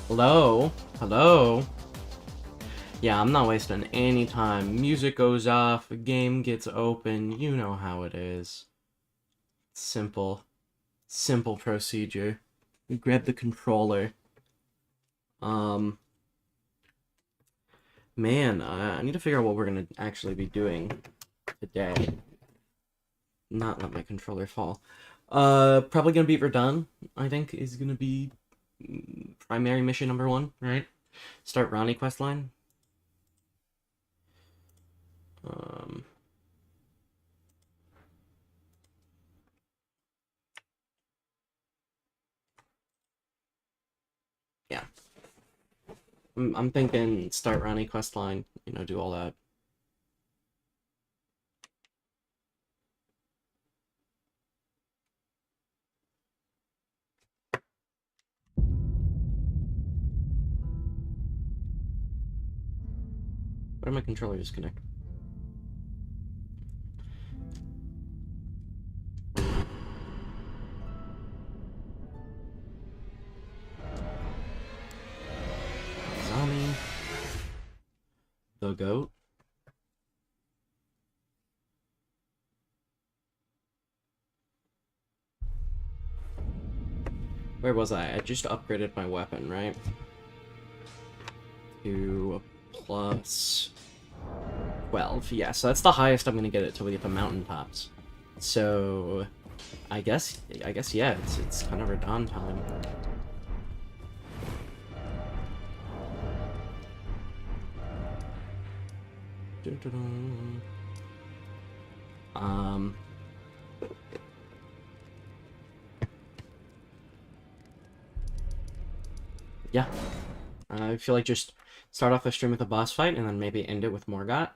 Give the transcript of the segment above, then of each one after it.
Hello? Hello? Yeah, I'm not wasting any time. Music goes off, a game gets open, you know how it is. Simple. Simple procedure. You grab the controller. Man, I need to figure out what we're gonna actually be doing today. Not let my controller fall. Probably gonna beat Verdun, I think, is gonna be primary mission number 1, right? Start Ronnie questline. Yeah. I'm thinking start Ronnie questline, you know, do all that. Why did my controller disconnect? Zami. The goat. Where was I? I just upgraded my weapon, right? To plus 12. Yeah, so that's the highest I'm gonna get it till we get the mountaintops. So I guess yeah, it's kind of Radon time. Yeah. I feel like just start off the stream with a boss fight and then maybe end it with Morgott.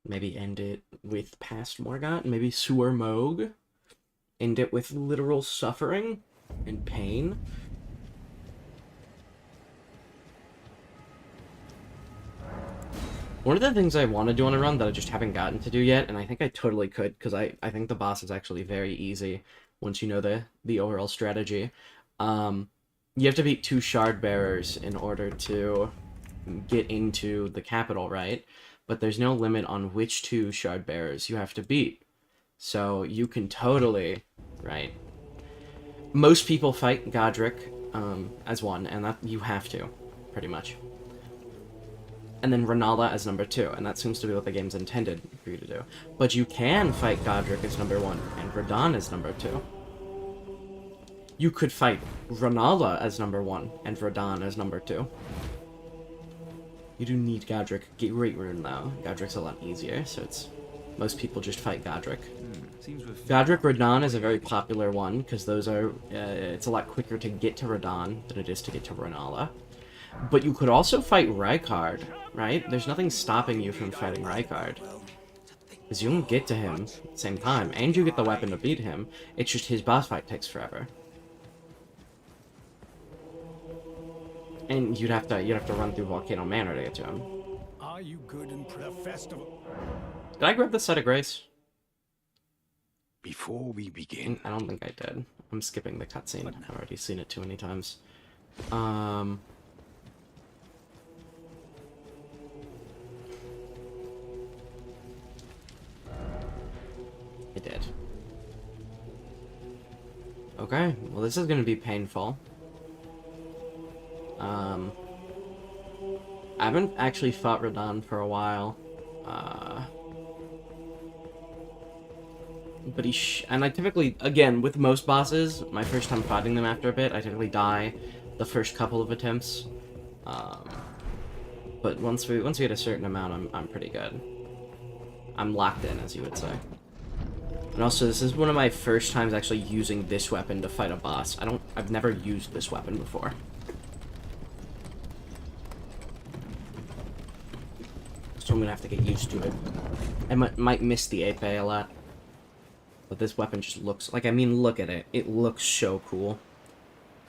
Maybe end it with past Morgott. Maybe Sewer Moog. End it with literal suffering and pain. One of the things I want to do on a run that I just haven't gotten to do yet, and I think I totally could, because I think the boss is actually very easy once you know the overall strategy. You have to beat 2 shard bearers in order to get into the capital, right? But there's no limit on which 2 shard bearers you have to beat. So you can totally, right? Most people fight Godric as one, and that you have to, pretty much. And then Renala as number 2, and that seems to be what the game's intended for you to do. But you can fight Godric as number 1, and Radon as number 2. You could fight Renala as number 1, and Radon as number 2. You do need Godric. Great rune, though. Godric's a lot easier, so it's... Most people just fight Godric. Godric Radon is a very popular one, because those are... it's a lot quicker to get to Radon than it is to get to Renala. But you could also fight Rykard, right? There's nothing stopping you from fighting Rykard. Because you don't get to him at the same time, and you get the weapon to beat him. It's just his boss fight takes forever. And you'd have to run through Volcano Manor to get to him. Are you good in the festival? Did I grab the Set of Grace? Before we begin, I don't think I did. I'm skipping the cutscene. I've already seen it too many times. I did. Okay, well this is gonna be painful. I haven't actually fought Radahn for a while. But and I typically, again, with most bosses, my first time fighting them after a bit, I typically die the first couple of attempts. But once we hit a certain amount, I'm pretty good. I'm locked in, as you would say. And also, this is one of my first times actually using this weapon to fight a boss. I've never used this weapon before. So I'm gonna have to get used to it. I might miss the épée a lot. But this weapon just looks like, I mean, look at it. It looks so cool.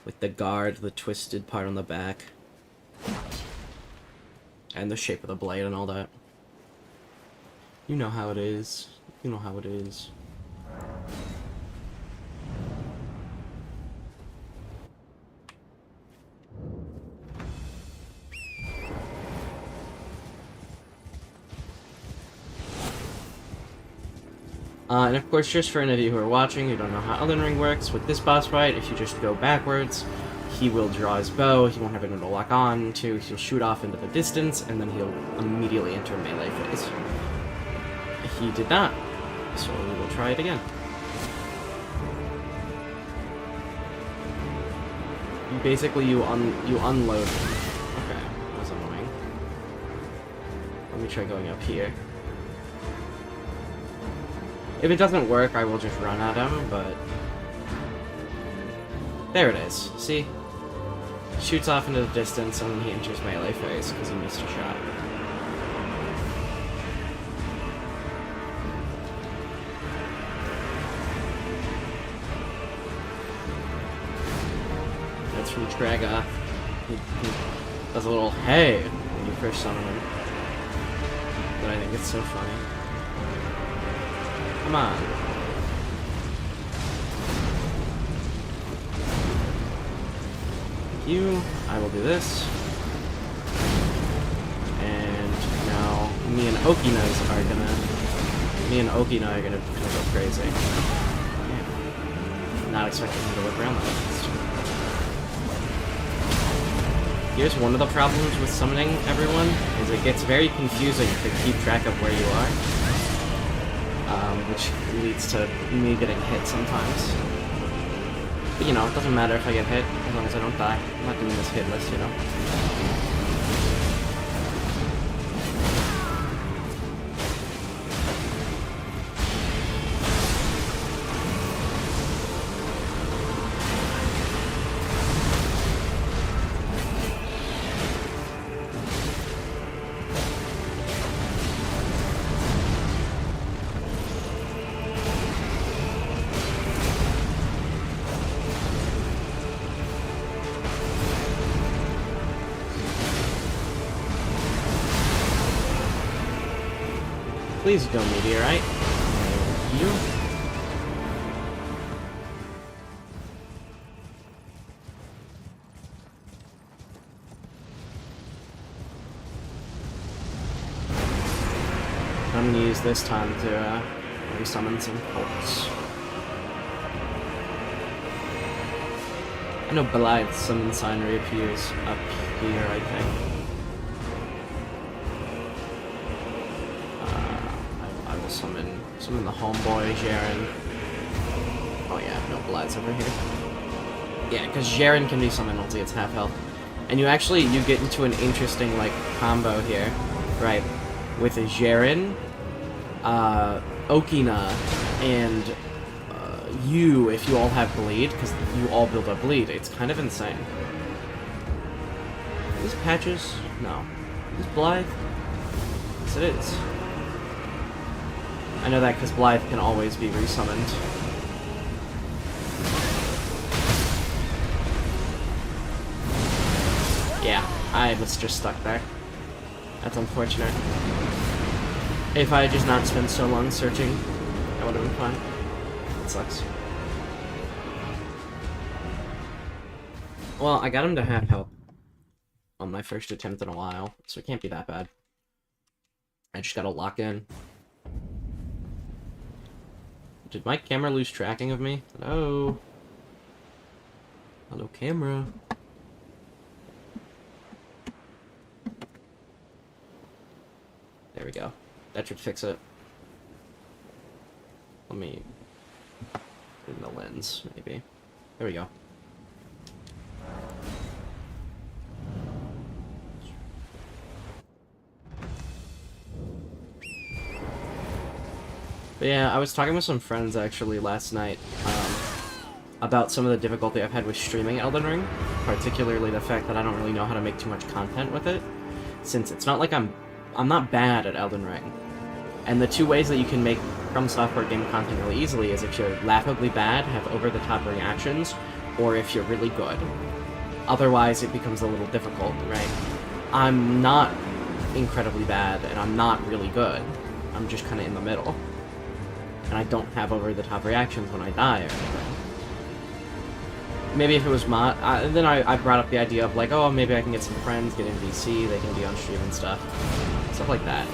With the guard, the twisted part on the back. And the shape of the blade and all that. You know how it is. You know how it is. And of course, just for any of you who are watching who don't know how Elden Ring works, with this boss fight, if you just go backwards, he will draw his bow, he won't have anyone to lock on to, he'll shoot off into the distance, and then he'll immediately enter melee phase. He did not, so we will try it again. Basically, you unload. Okay, that was annoying. Let me try going up here. If it doesn't work, I will just run at him, but... There it is. See? Shoots off into the distance, and then he enters melee phase, because he missed a shot. That's from Traga. He does a little hey when you first summon him. But I think it's so funny. Come on. Thank you. I will do this. And now me and Okina are gonna go crazy. Yeah. Not expecting him to look around that fast. Here's one of the problems with summoning everyone, is it gets very confusing to keep track of where you are. Which leads to me getting hit sometimes. But you know, it doesn't matter if I get hit, as long as I don't die. I'm not doing this hit list, you know? Please go meteorite. Thank you. I'm gonna use this time to resummon some bolts. I know Blythe's summon sign reappears up here, I think. Summon the homeboy, Jaren. Oh yeah, no Blythe's over here. Yeah, because Jaren can be summoned once he gets half health. And you get into an interesting, like, combo here, right? With a Jaren, Okina, and you, if you all have bleed, because you all build up bleed. It's kind of insane. Is this Patches? No. Is this Blythe? Yes, it is. I know that because Blythe can always be resummoned. Yeah, I was just stuck there. That's unfortunate. If I had just not spent so long searching, that would have been fine. It sucks. Well, I got him to half health on my first attempt in a while, so it can't be that bad. I just gotta lock in. Did my camera lose tracking of me? Hello? Hello, camera. There we go. That should fix it. Let me... in the lens, maybe. There we go. But yeah, I was talking with some friends actually last night about some of the difficulty I've had with streaming Elden Ring, particularly the fact that I don't really know how to make too much content with it, since it's not like I'm not bad at Elden Ring. And the two ways that you can make From Software game content really easily is if you're laughably bad, have over-the-top reactions, or if you're really good. Otherwise, it becomes a little difficult, right? I'm not incredibly bad, and I'm not really good. I'm just kind of in the middle. And I don't have over-the-top reactions when I die or anything. Maybe if it was mod... then I brought up the idea of, like, oh, maybe I can get some friends, get in VC, they can be on stream and stuff. Stuff like that.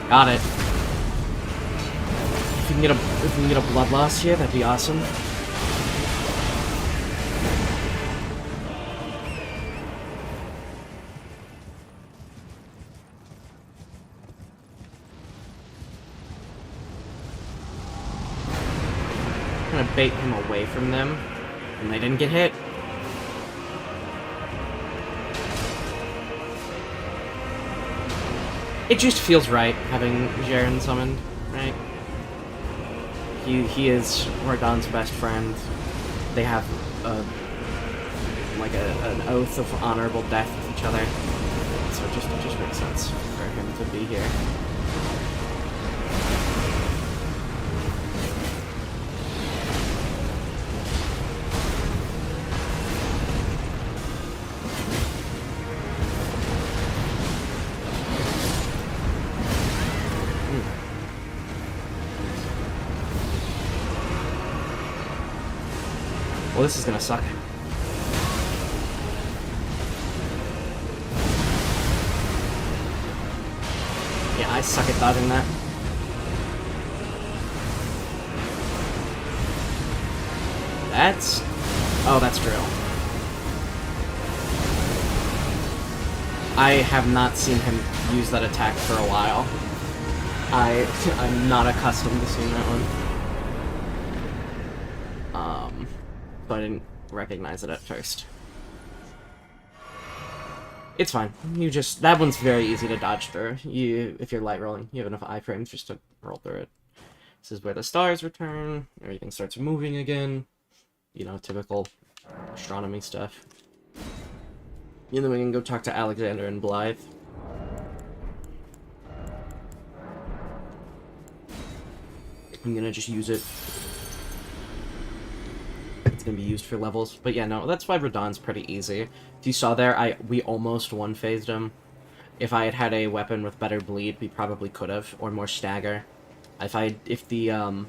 Got it. If we can get a blood loss here, that'd be awesome. I'm gonna bait him away from them, and they didn't get hit. It just feels right having Jaren summoned, right? He is Radahn's best friend. They have an oath of honorable death with each other, so it just makes sense for him to be here. Well, this is gonna suck. Yeah, I suck at dodging that. That's... oh, that's true. I have not seen him use that attack for a while. I'm not accustomed to seeing that one. So I didn't recognize it at first. It's fine. That one's very easy to dodge through. If you're light rolling, you have enough iframes just to roll through it. This is where the stars return, everything starts moving again. You know, typical astronomy stuff. And then we can go talk to Alexander and Blythe. I'm gonna just use it. It's gonna be used for levels, but yeah, no, that's why Radahn's pretty easy. If you saw there, we almost one-phased him. If I had had a weapon with better bleed, we probably could have, or more stagger. If the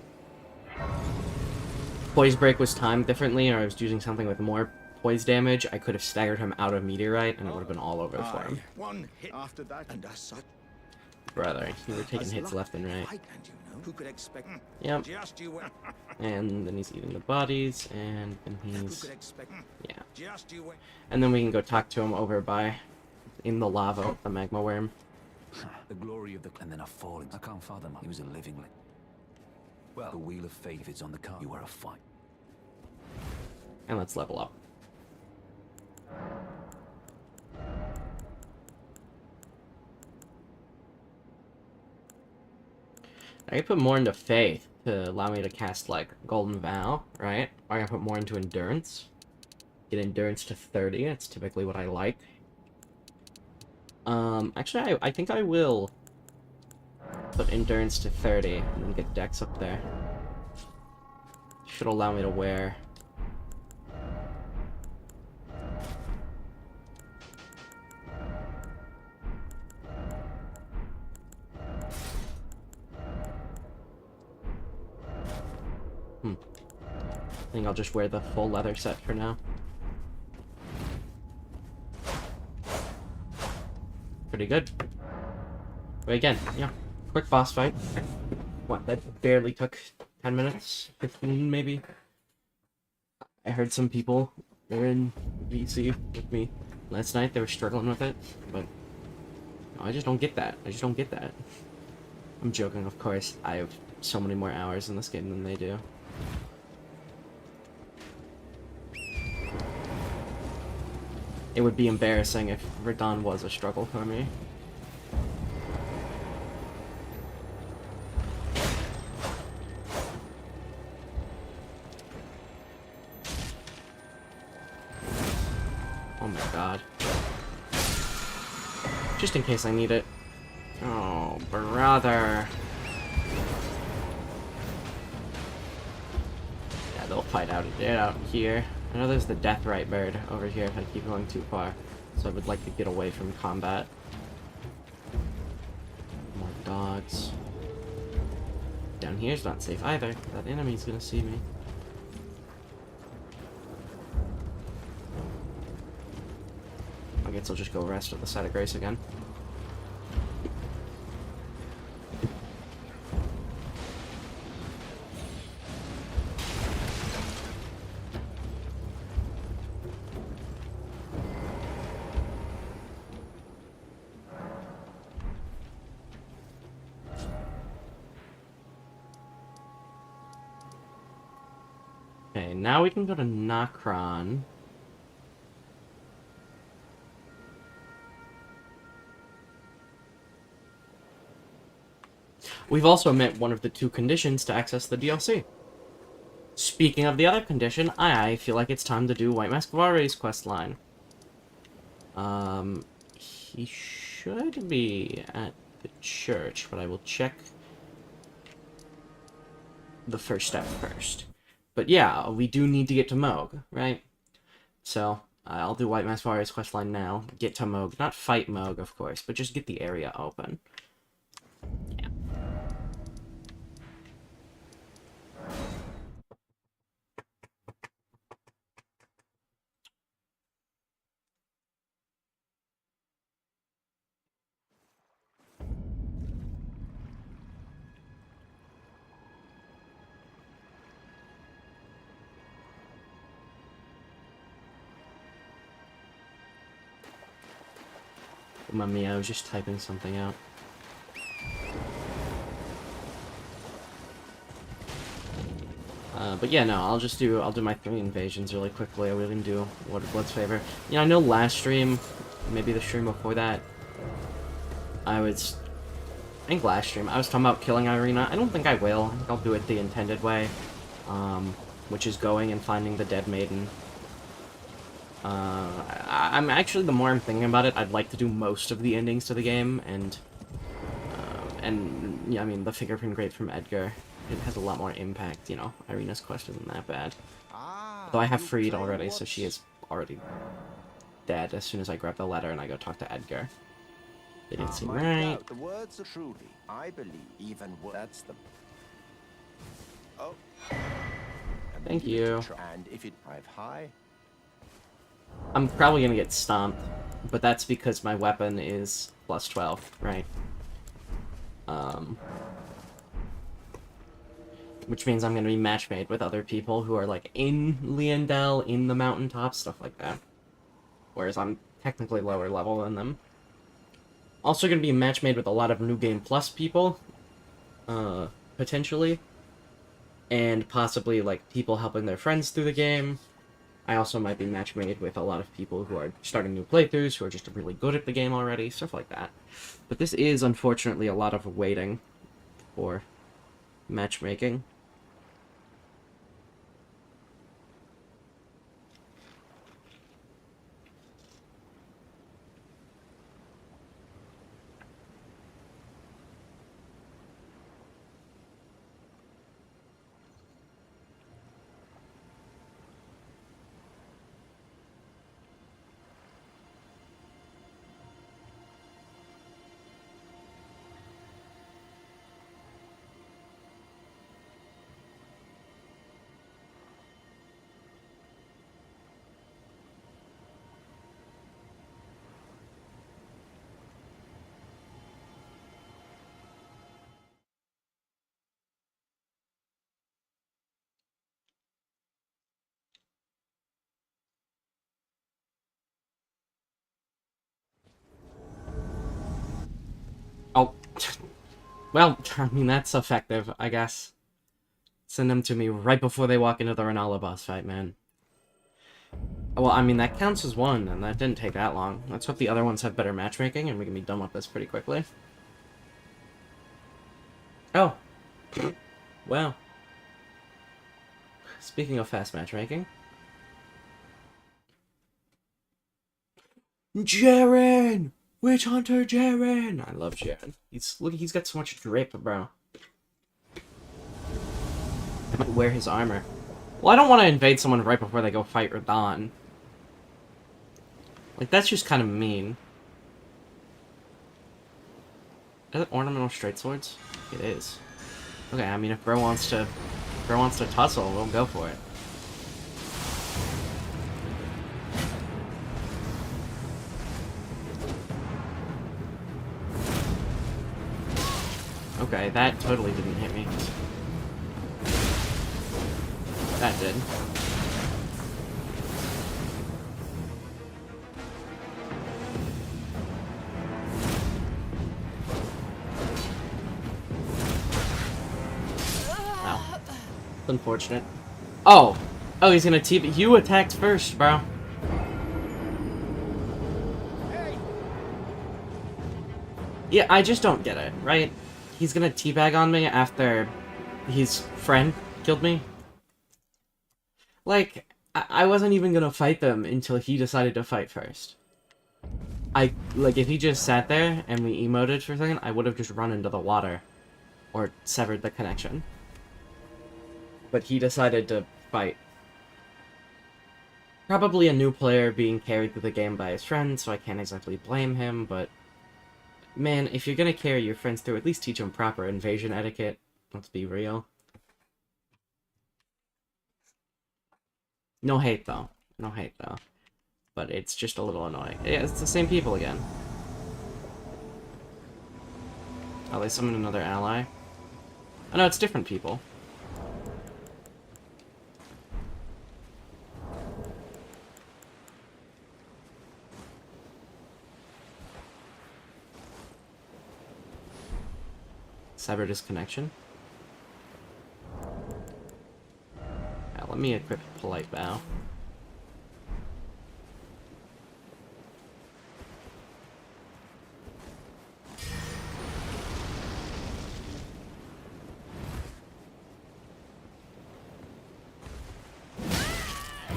poise break was timed differently, or I was using something with more poise damage, I could have staggered him out of meteorite, and it would have been all over for him. One hit after that, and as such. brother. You were taking hits left and right. And you know, who could expect? Yep. Just you wait. And then he's eating the bodies, and then Who he's... could expect? Yeah. Just you wait. And then we can go talk to him over by... in the lava, the magma worm. The glory of the... And then I falling. I can't fathom. He was a living... Well, the wheel of fate, if it's on the card, you are a fight. And let's level up. I can put more into Faith to allow me to cast, like, Golden Vow, right? Or I can put more into Endurance. Get Endurance to 30, that's typically what I like. Actually, I think I will put Endurance to 30 and then get Dex up there. Should allow me to wear... I think I'll just wear the full leather set for now. Pretty good. But again, yeah, quick boss fight. What, that barely took 10 minutes? 15 maybe? I heard some people were in VC with me last night, they were struggling with it, but no, I just don't get that. I just don't get that. I'm joking, of course. I have so many more hours in this game than they do. It would be embarrassing if Radon was a struggle for me. Oh my god. Just in case I need it. Oh, brother. Yeah, they'll fight out here. I know there's the Deathrite bird over here if I keep going too far, so I would like to get away from combat. More dogs. Down here's not safe either. That enemy's gonna see me. I guess I'll just go rest at the site of grace again. Okay, now we can go to Nokron. We've also met one of the 2 conditions to access the DLC. Speaking of the other condition, I feel like it's time to do White Mask Vare's questline. He should be at the church, but I will check the first step first. But yeah, we do need to get to Moog, right? So, I'll do White Mask Vare's questline now. Get to Moog. Not fight Moog, of course, but just get the area open. Yeah. Mummy, I was just typing something out. But yeah, no, I'll do my 3 invasions really quickly. I wouldn't do what's favor. You know, I know last stream, maybe the stream before that, I think last stream, I was talking about killing Irina. I don't think I will. I think I'll do it the intended way, which is going and finding the dead maiden. I'm actually, the more I'm thinking about it, I'd like to do most of the endings to the game, and yeah, I mean, the fingerprint grate from Edgar, it has a lot more impact, you know. Irina's quest isn't that bad. Though I have freed already, so she is already dead as soon as I grab the letter and I go talk to Edgar. They didn't seem right. The words are truly, I believe, even that's the... Oh. Thank you. And if it drive high... I'm probably gonna get stomped, but that's because my weapon is +12, right? Which means I'm going to be match-made with other people who are, like, in Leondell, in the mountaintops, stuff like that. Whereas I'm technically lower level than them. Also going to be match-made with a lot of New Game Plus people, potentially. And possibly, like, people helping their friends through the game. I also might be match-made with a lot of people who are starting new playthroughs, who are just really good at the game already, stuff like that. But this is, unfortunately, a lot of waiting for matchmaking. Oh, well, I mean, that's effective, I guess. Send them to me right before they walk into the Renala boss fight, man. Well, I mean, that counts as one, and that didn't take that long. Let's hope the other ones have better matchmaking, and we can be done with this pretty quickly. Oh. Wow. Speaking of fast matchmaking. Jaren! Witch Hunter Jaren! I love Jaren. He's got so much drip, bro. I might wear his armor. Well, I don't want to invade someone right before they go fight Radahn. Like, that's just kind of mean. Is it ornamental straight swords? It is. Okay, I mean, if bro wants to tussle, we'll go for it. Okay, that totally didn't hit me. That did. Wow. It's unfortunate. Oh! Oh, he's gonna TP. You attacked first, bro. Yeah, I just don't get it, right? He's gonna teabag on me after his friend killed me? Like, I wasn't even gonna fight them until he decided to fight first. Like, if he just sat there and we emoted for a second, I would have just run into the water. Or severed the connection. But he decided to fight. Probably a new player being carried through the game by his friends, so I can't exactly blame him, but... Man, if you're gonna carry your friends through, at least teach them proper invasion etiquette. Let's be real. No hate, though. No hate, though. But it's just a little annoying. Yeah, it's the same people again. Oh, they summoned another ally? Oh, no, it's different people. Severed his connection. Yeah, let me equip Polite Bow.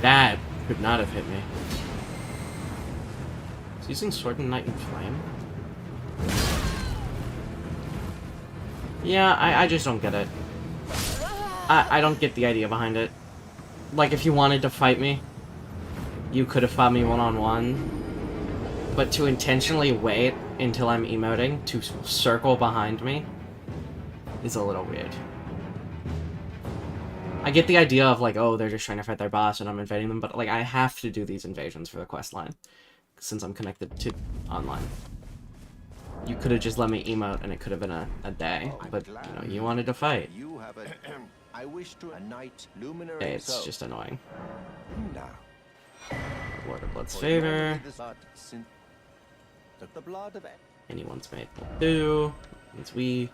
That could not have hit me. He's using Sword and Knight and Flame? Yeah, I just don't get it. I don't get the idea behind it. Like, if you wanted to fight me, you could have fought me one-on-one. But to intentionally wait until I'm emoting to circle behind me is a little weird. I get the idea of, like, oh, they're just trying to fight their boss and I'm invading them, but, like, I have to do these invasions for the quest line, since I'm connected to online. you could have just let me emote and it could have been a day. I'm But, glad. you know, you wanted to fight. You have a. I wish to a knight luminary. Hey, it's so, just annoying. now. Lord of Blood's For favor. only this blood took the blood of Anyone's mate will do. Means we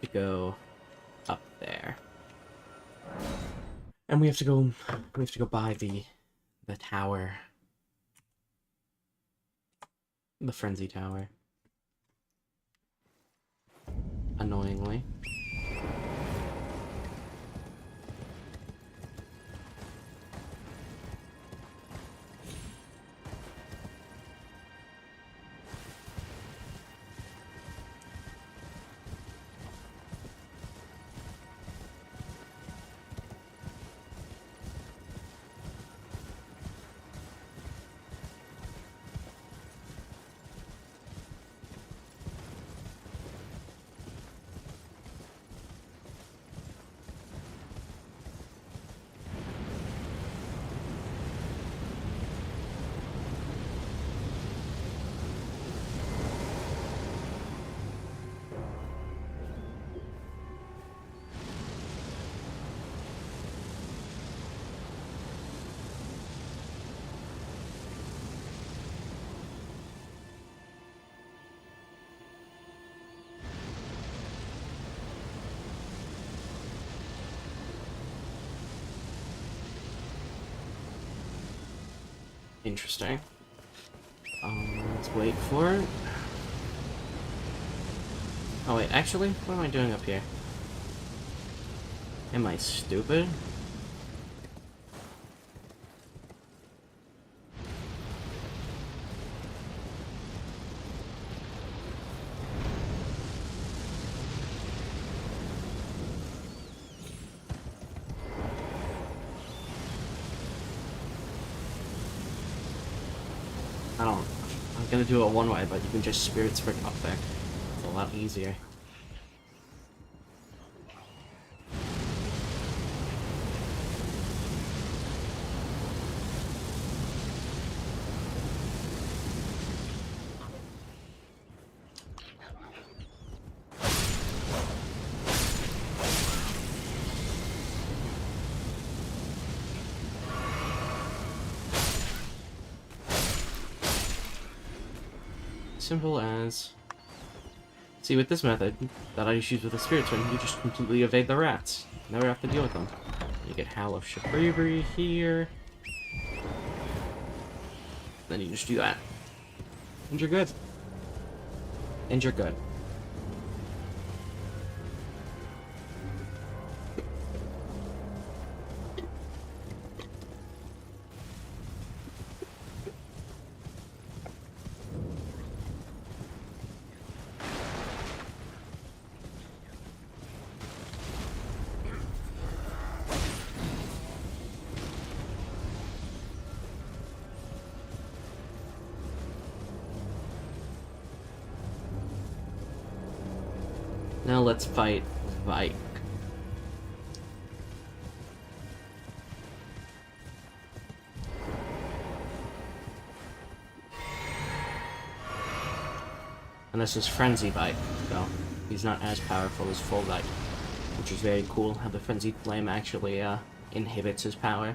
could go up there. And we have to go by the tower. The frenzy tower. Annoyingly. Interesting. Let's wait for it. Oh wait, actually, what am I doing up here? Am I stupid? I don't. I'm gonna do it one way, but you can just spirit sprint up there. It's a lot easier. Simple as... See, with this method that I just use with the Spirit Twin, you just completely evade the rats. Never have to deal with them. You get Howl of Bravery here. Then you just do that. And you're good. And you're good. Now let's fight Vike. And this is Frenzy Vike, so he's not as powerful as Full Vike, which is very cool how the Frenzied Flame actually inhibits his power.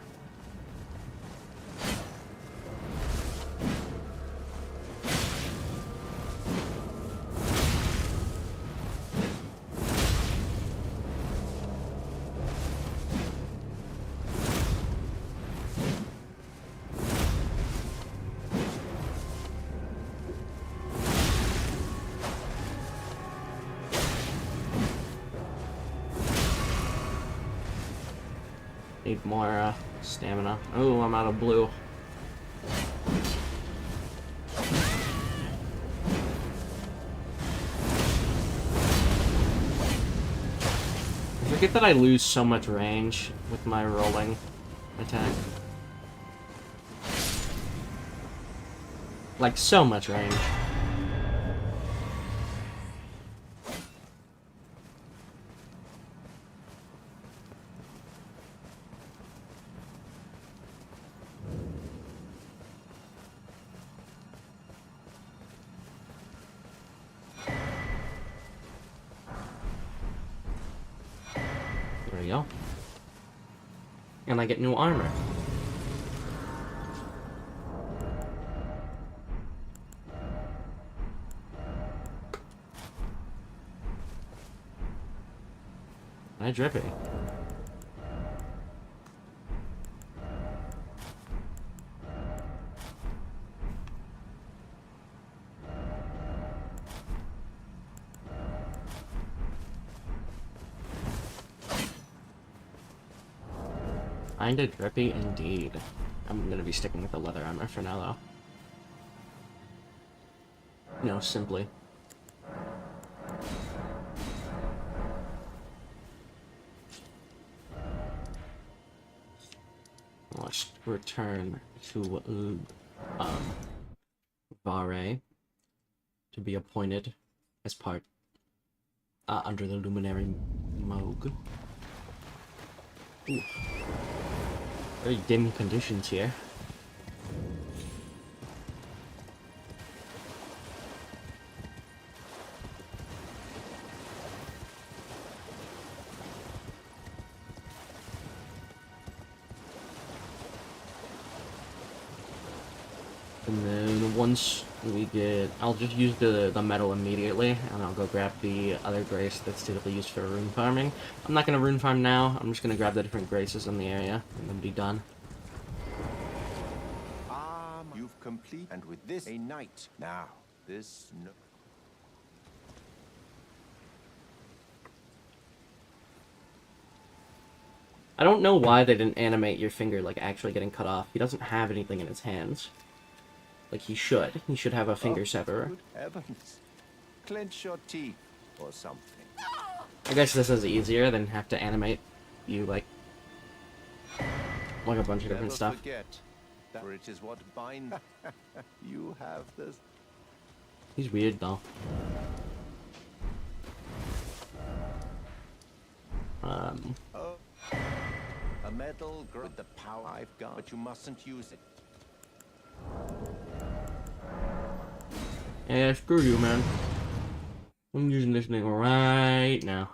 Need more stamina. Oh, I'm out of blue. I forget that I lose so much range with my rolling attack. Like, so much range. go. And I get new armor. I drippy. Kinda drippy indeed. I'm gonna be sticking with the leather armor for now, though. No, simply. Let's return to Vare to be appointed as part under the Luminary Moog. Ooh. Very dim conditions here. And then once we get, I'll just use the metal immediately, and I'll go grab the other grace that's typically used for rune farming. I'm not gonna rune farm now. I'm just gonna grab the different graces in the area and then be done. You've complete, and with this, a knight. Now, this no. I don't know why they didn't animate your finger like actually getting cut off. He doesn't have anything in his hands. Like he should. He should have a finger severer. Good heavens. Clench your teeth or something. I guess this is easier than have to animate you like a bunch of different Never stuff. forget that, for it is what binds. You have this. He's weird though. Oh, a metal with the power I've got, but you mustn't use it. Yeah, screw you, man. I'm using this thing right now.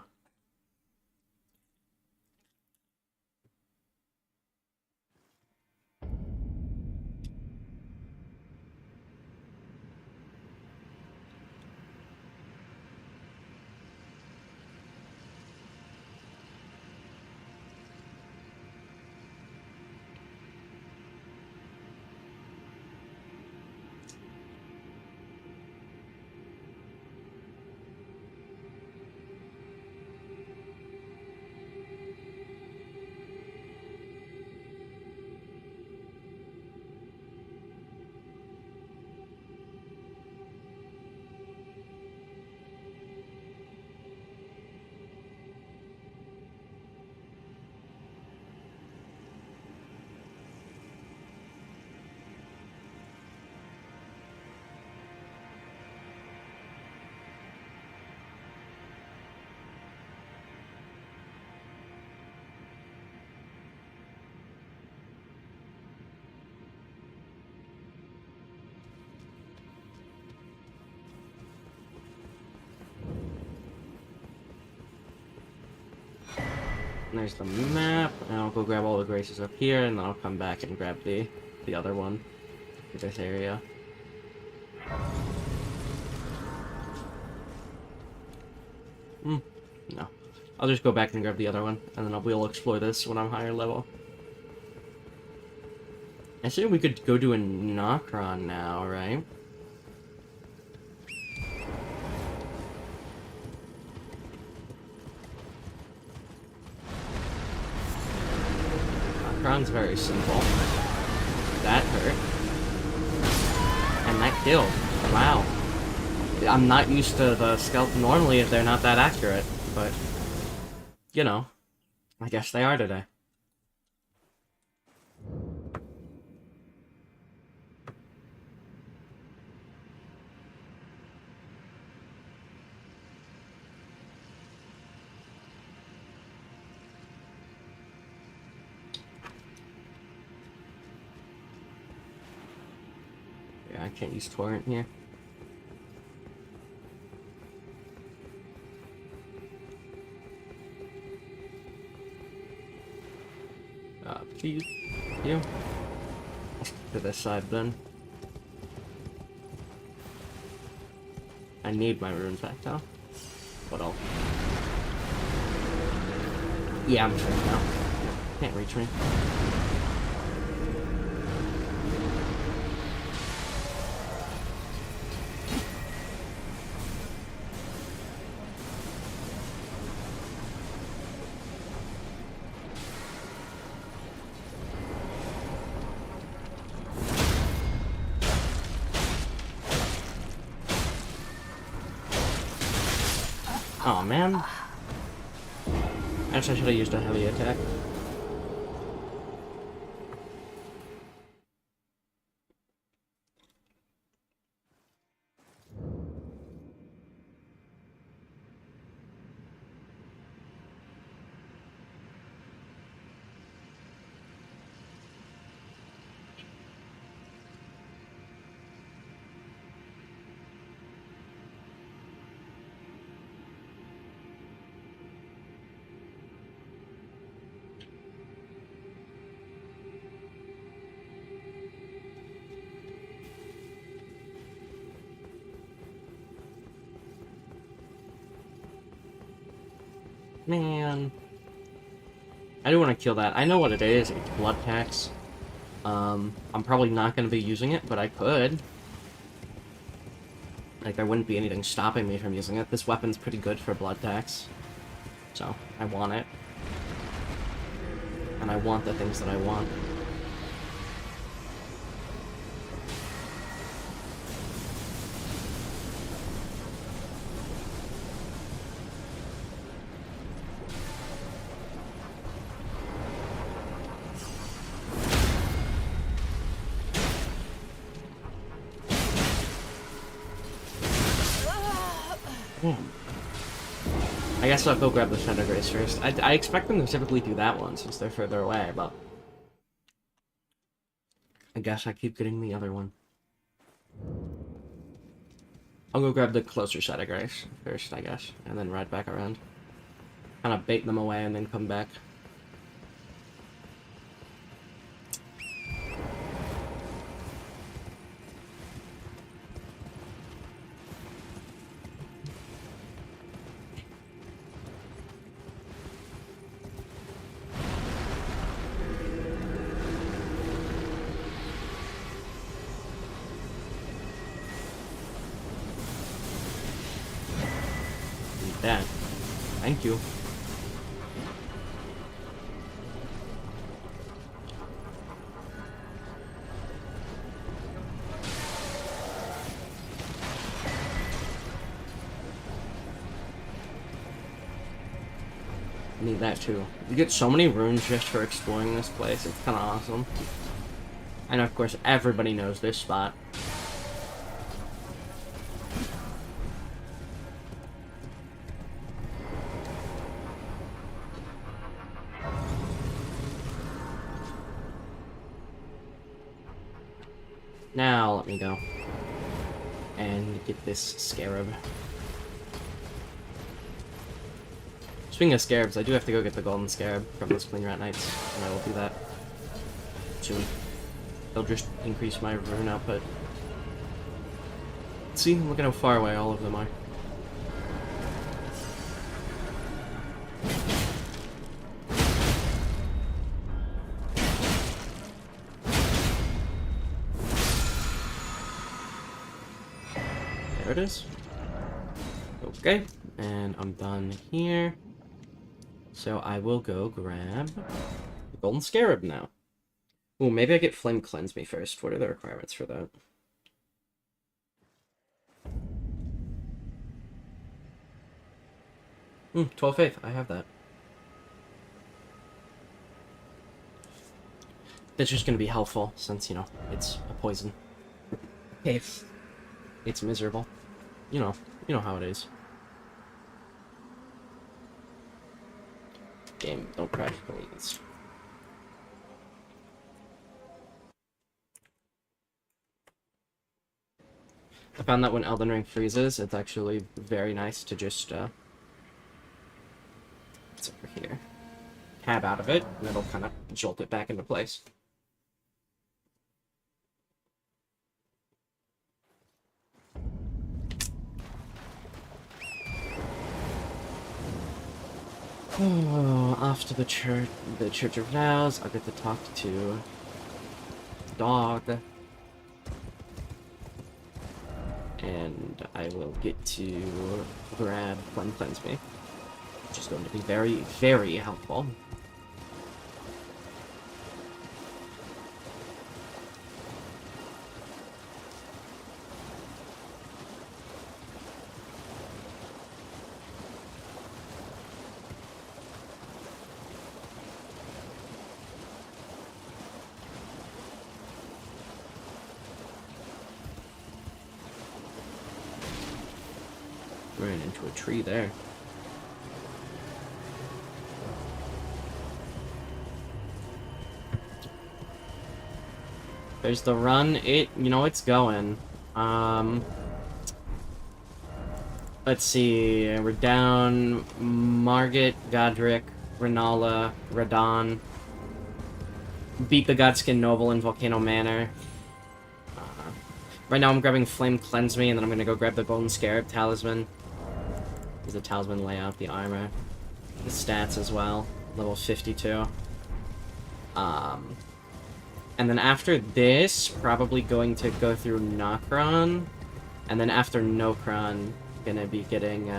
There's the map, and I'll go grab all the graces up here, and then I'll come back and grab the other one for this area. No. I'll just go back and grab the other one, and then we'll explore this when I'm higher level. I say we could go do a Nokron now, right? Nokron's very simple. That hurt. And that killed. Wow. I'm not used to the stealth normally if they're not that accurate, but, you know, I guess they are today. Yeah, I can't use torrent here. Please. You. To this side then. I need my runes back now. What else? Yeah, I'm trained now. Can't reach me. Oh man. Actually, I should have used a heavy attack. Man. I do want to kill that. I know what it is. It's blood tax. I'm probably not going to be using it, but I could. Like, there wouldn't be anything stopping me from using it. This weapon's pretty good for blood tax. So, I want it. And I want the things that I want. I guess I'll go grab the Shadow Grace first. I expect them to typically do that one since they're further away, but I guess I keep getting the other one. I'll go grab the closer Shadow Grace first, I guess, and then ride back around. Kind of bait them away and then come back. That. Thank you. Need that too. You get so many runes just for exploring this place. It's kind of awesome. And of course, everybody knows this spot. Now, let me go and get this scarab. Speaking of scarabs, I do have to go get the golden scarab from the Spleen Rat Knights, and I will do that soon. They'll just increase my rune output. See, look at how far away all of them are. There it is. Okay, and I'm done here. So I will go grab the golden scarab now. Ooh, maybe I get flame cleanse me first. What are the requirements for that? 12 faith. I have that. That's just gonna be helpful since, you know, it's a poison. Okay. It's miserable. You know how it is. Game, don't crash, please. I found that when Elden Ring freezes, it's actually very nice to just, it's over here. tab out of it, and it'll kind of jolt it back into place. Oh, off to the Church of Vows. I'll get to talk to dog. And I will get to grab Cleanse Me, which is going to be very, very helpful. Ran into a tree there. There's the run. It's going. Let's see. We're down Margit, Godric, Renala, Radon. Beat the Godskin Noble in Volcano Manor. Right now I'm grabbing Flame Cleanse Me, and then I'm gonna go grab the Golden Scarab Talisman. Use the Talisman layout, the armor, the stats as well. Level 52. And then after this, probably going to go through Nokron. And then after Nokron, gonna be getting,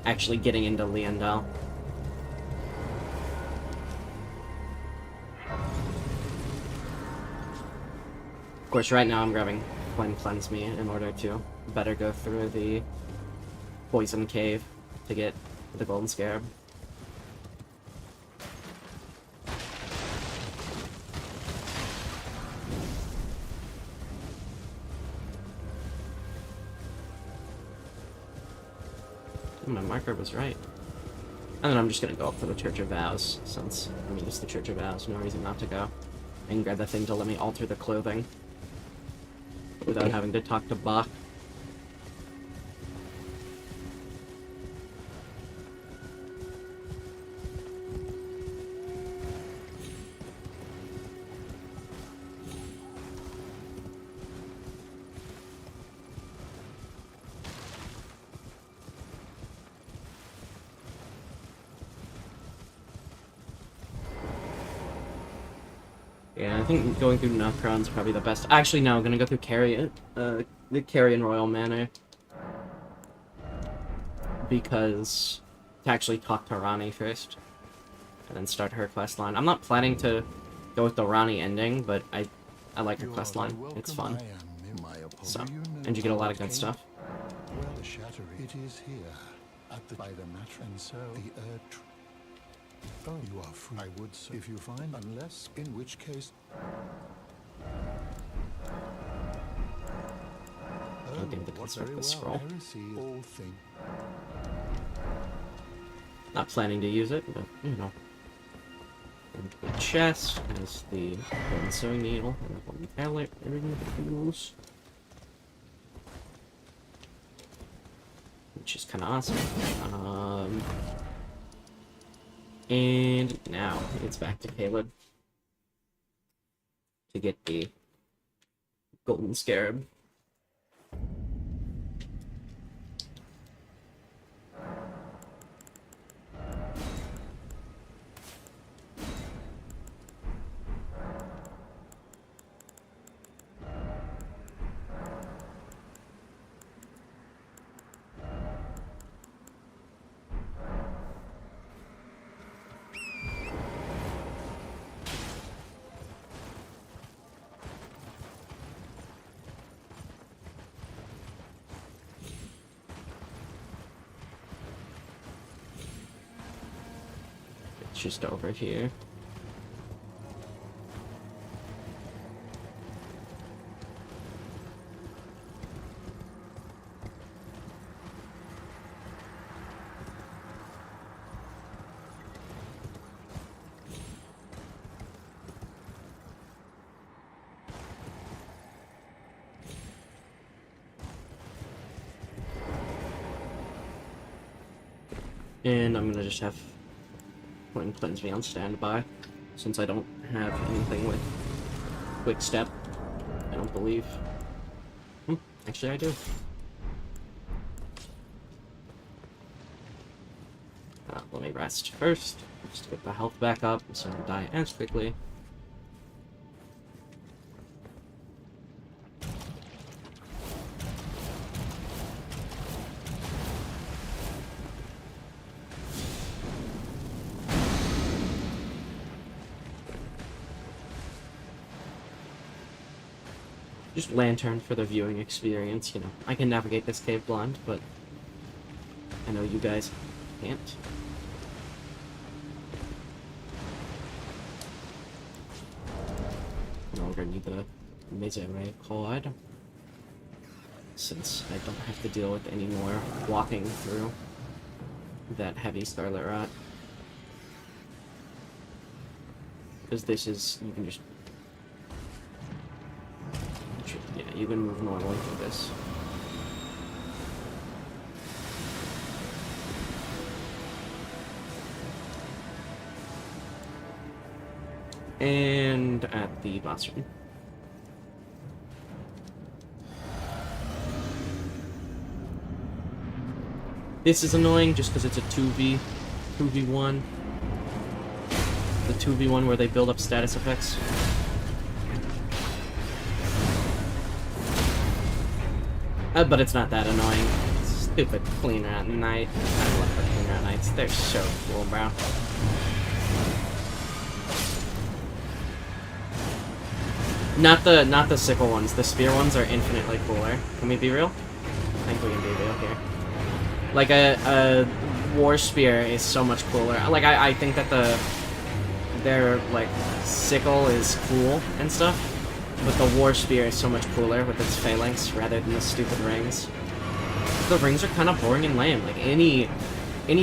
actually getting into Liandel. Of course, right now I'm grabbing Flame Cleanse Me in order to better go through the Poison Cave to get the Golden Scarab. My marker was right. And then I'm just gonna go up to the Church of Vows, since, it's the Church of Vows, no reason not to go. And grab that thing to let me alter the clothing without having to talk to Bach. Yeah, I think going through Nokron's probably the best. Actually, no, I'm gonna go through the Carrion Royal Manor. Because to actually talk to Rani first. And then start her quest line. I'm not planning to go with the Rani ending, but I like her quest line. It's fun. So, and you get a lot of good stuff. Well, the shatter it is here at the by the matron, so the oh, you are free. I would say if you find, unless in which case. I think the construct the scroll. Not planning to use it, but And the chest has the golden sewing needle and the golden palette, everything that we use. Which is kind of awesome. And now it's back to Caleb to get the Golden Scarab. Just over here. And I'm gonna just have putting Cleanse Me on standby, since I don't have anything with Quick Step, I don't believe. Actually I do. Let me rest first, just to get the health back up, so I don't die as quickly. Just lantern for the viewing experience, you know. I can navigate this cave blind, but I know you guys can't. No longer need the Misericord, since I don't have to deal with any more walking through that heavy Scarlet Rot. Because this is, you can just, yeah, you can move normally through this. And at the boss room. This is annoying just because it's a 2v1. The 2v1 where they build up status effects. But it's not that annoying. Stupid Clean Rat Knight. I love the Clean Rat Knights. They're so cool, bro. Not the sickle ones. The spear ones are infinitely cooler. Can we be real? I think we can be real here. Like a war spear is so much cooler. Like I think that their like sickle is cool and stuff, but the war spear is so much cooler with its phalanx rather than the stupid rings. The rings are kind of boring and lame. Like any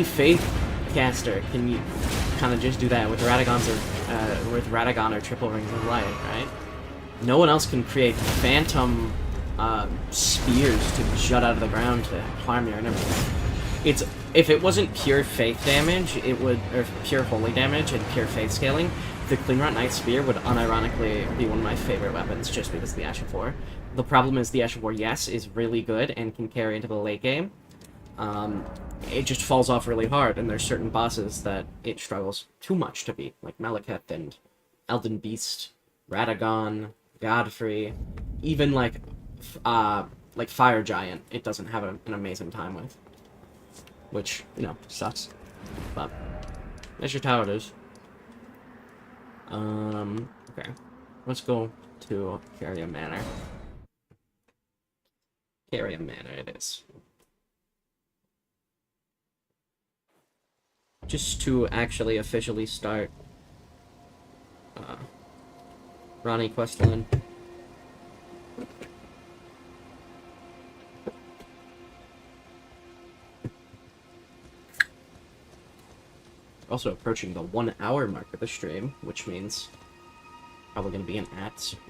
faith caster can kind of just do that with Radagon or triple rings of light, right? No one else can create phantom spears to jut out of the ground to harm your enemy. If it wasn't pure faith damage, it would, or pure holy damage and pure faith scaling, the Clean Rat Knight Spear would unironically be one of my favorite weapons just because of the Ash of War. The problem is the Ash of War, yes, is really good and can carry into the late game. It just falls off really hard, and there's certain bosses that it struggles too much to beat, like Malekith and Elden Beast, Radagon, Godfrey, even like Fire Giant, it doesn't have an amazing time with. Which, you know, sucks. But that's just how it is. Okay. Let's go to Caria Manor. Caria Manor it is. Just to actually officially start Ronnie Questline. Also approaching the 1 hour mark of the stream, which means probably going to be an ad soon.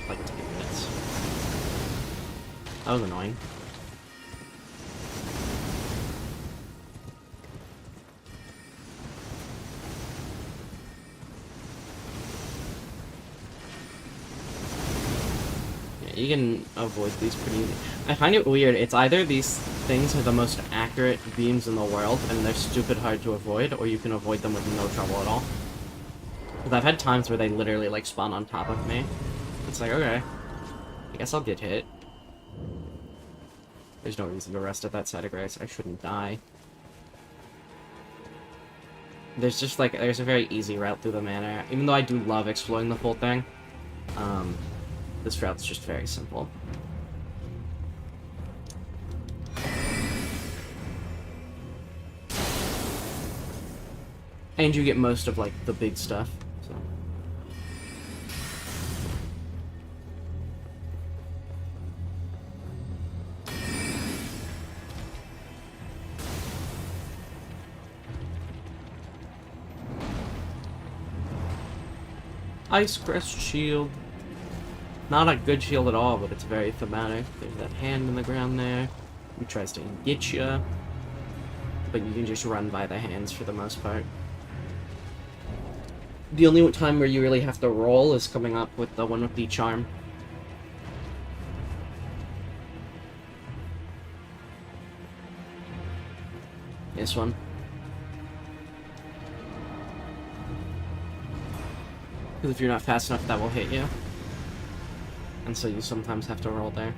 Like 10 minutes. That was annoying. You can avoid these pretty easy. I find it weird. It's either these things are the most accurate beams in the world and they're stupid hard to avoid, or you can avoid them with no trouble at all. Because I've had times where they literally like spawn on top of me. It's like, okay, I guess I'll get hit. There's no reason to rest at that side of grace. I shouldn't die. There's just like, there's a very easy route through the manor. Even though I do love exploring the full thing. This route's just very simple. And you get most of, like, the big stuff, so. Ice Crest Shield. Not a good shield at all, but it's very thematic. There's that hand in the ground there. He tries to get you. but you can just run by the hands for the most part. The only time where you really have to roll is coming up with the one with the charm. This one. Because if you're not fast enough, that will hit you. And so you sometimes have to roll there.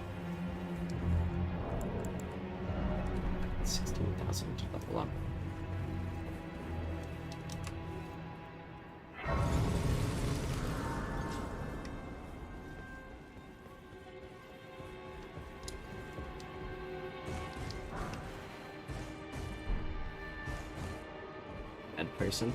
16,000 to level up. Bad person.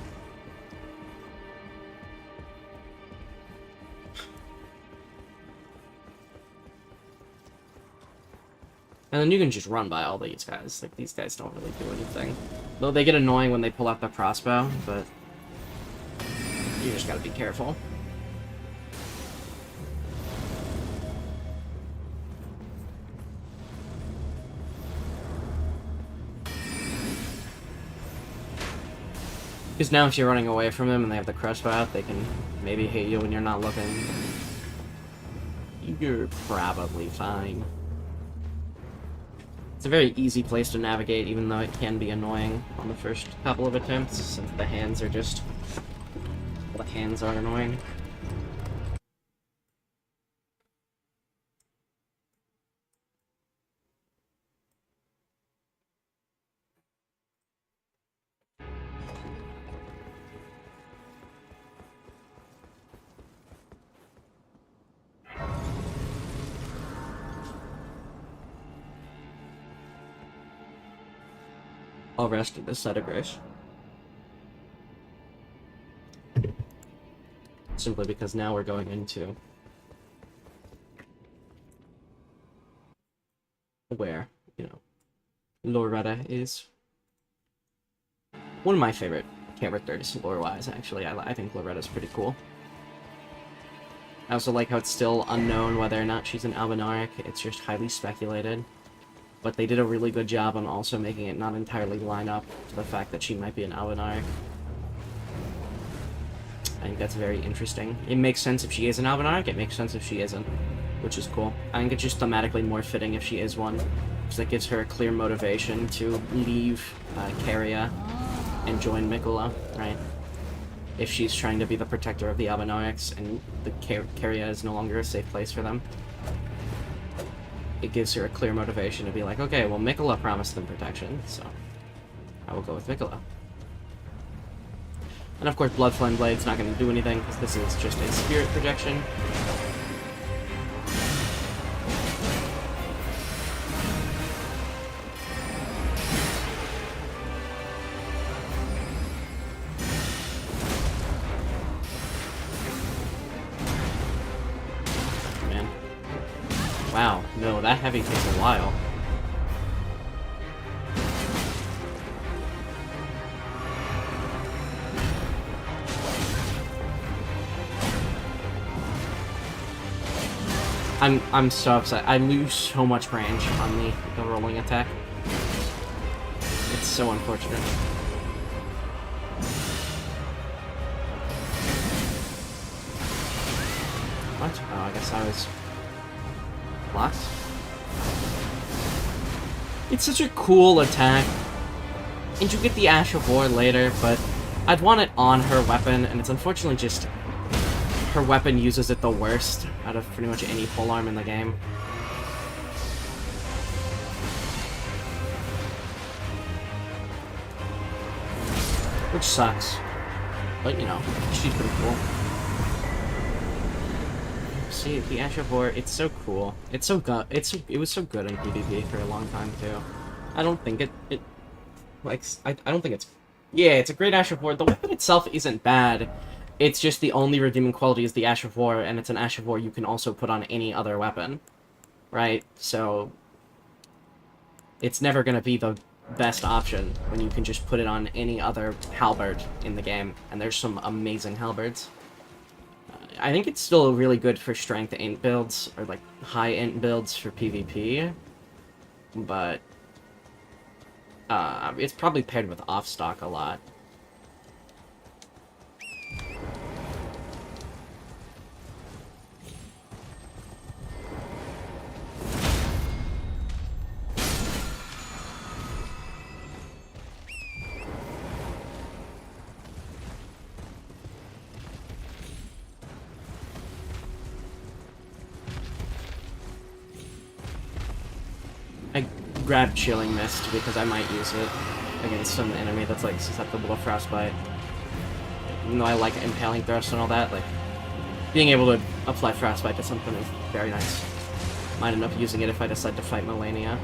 And then you can just run by all these guys. Like, these guys don't really do anything. Though they get annoying when they pull out the crossbow, but you just gotta be careful. Because now if you're running away from them and they have the crossbow out, they can maybe hit you when you're not looking. You're probably fine. It's a very easy place to navigate, even though it can be annoying on the first couple of attempts, since the hands are just... the hands are annoying. I'll rest at this side of grace. Simply because now we're going into where, you know, Loretta is. One of my favorite characters, lore-wise, actually. I think Loretta's pretty cool. I also like how it's still unknown whether or not she's an Albinaric. It's just highly speculated. But they did a really good job on also making it not entirely line up to the fact that she might be an Albinaric. I think that's very interesting. It makes sense if she is an Albinaric, it makes sense if she isn't, which is cool. I think it's just thematically more fitting if she is one, because that gives her a clear motivation to leave Caria and join Mikola, right? If she's trying to be the protector of the Albinarics and the Caria is no longer a safe place for them. It gives her a clear motivation to be like, okay, well, Mikola promised them protection, so I will go with Mikola. And of course, Blood Flame Blade's not going to do anything, because this is just a spirit projection. Man. Wow, no, that heavy takes a while. I'm so upset. I lose so much range on the rolling attack. It's so unfortunate. What? Oh, I guess I was blocked. It's such a cool attack. And you get the Ash of War later, but I'd want it on her weapon, and it's unfortunately just her weapon uses it the worst out of pretty much any polearm in the game. Which sucks. But, you know, she's pretty cool. See, the Ash of War, it's so cool. It's so good. It was so good in PvP for a long time, too. I don't think it like, I don't think it's... Yeah, it's a great Ash of War. The weapon itself isn't bad. It's just the only redeeming quality is the Ash of War, and it's an Ash of War you can also put on any other weapon. Right? So... it's never gonna be the best option when you can just put it on any other halberd in the game, and there's some amazing halberds. I think it's still really good for strength int builds, or like high int builds for PvP, but It's probably paired with off stock a lot. I grabbed Chilling Mist because I might use it against some enemy that's like susceptible to frostbite. Even though I like Impaling Thrust and all that, like being able to apply frostbite to something is very nice. Might end up using it if I decide to fight Melania.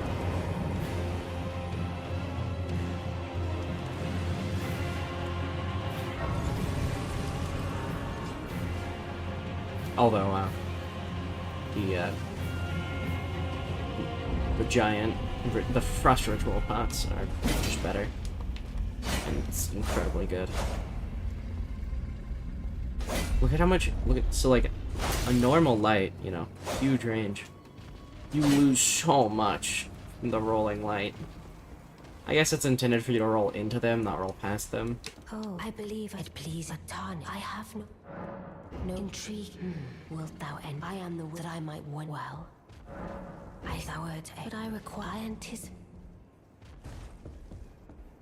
Although the giant, the frost ritual pots are much better, and it's incredibly good. Look at how much. Look at so like a normal light, you know, huge range. You lose so much from the rolling light. I guess it's intended for you to roll into them, not roll past them. Oh, I believe I'd please a Tani. I have no intrigue. Wilt thou end? I am the that I might want well. I soured, but I require anticipate.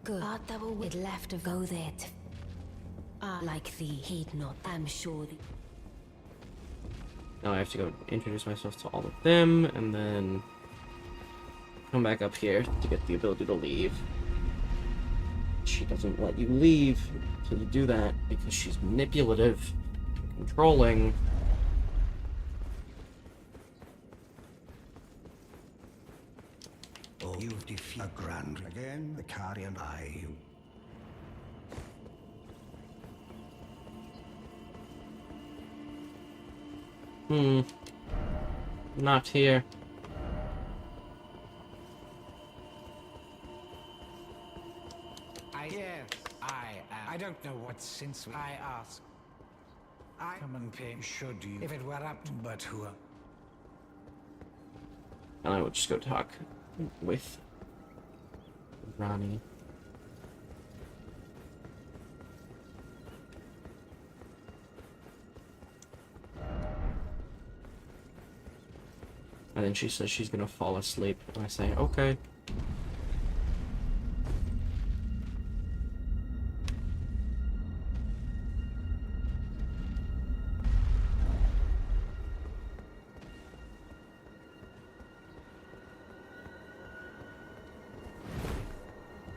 Good. Art thou a it left to go there to like thee, heed not. I'm sure thee. Now I have to go introduce myself to all of them, and then come back up here to get the ability to leave. She doesn't let you leave until you do that because she's manipulative, controlling. Oh, you've defeated a grand again. The carrion eye. Not here. I don't know what since I ask. I come and pay should you if it were up to but who And I will just go talk with Ronnie. And then she says she's gonna fall asleep, and I say, okay.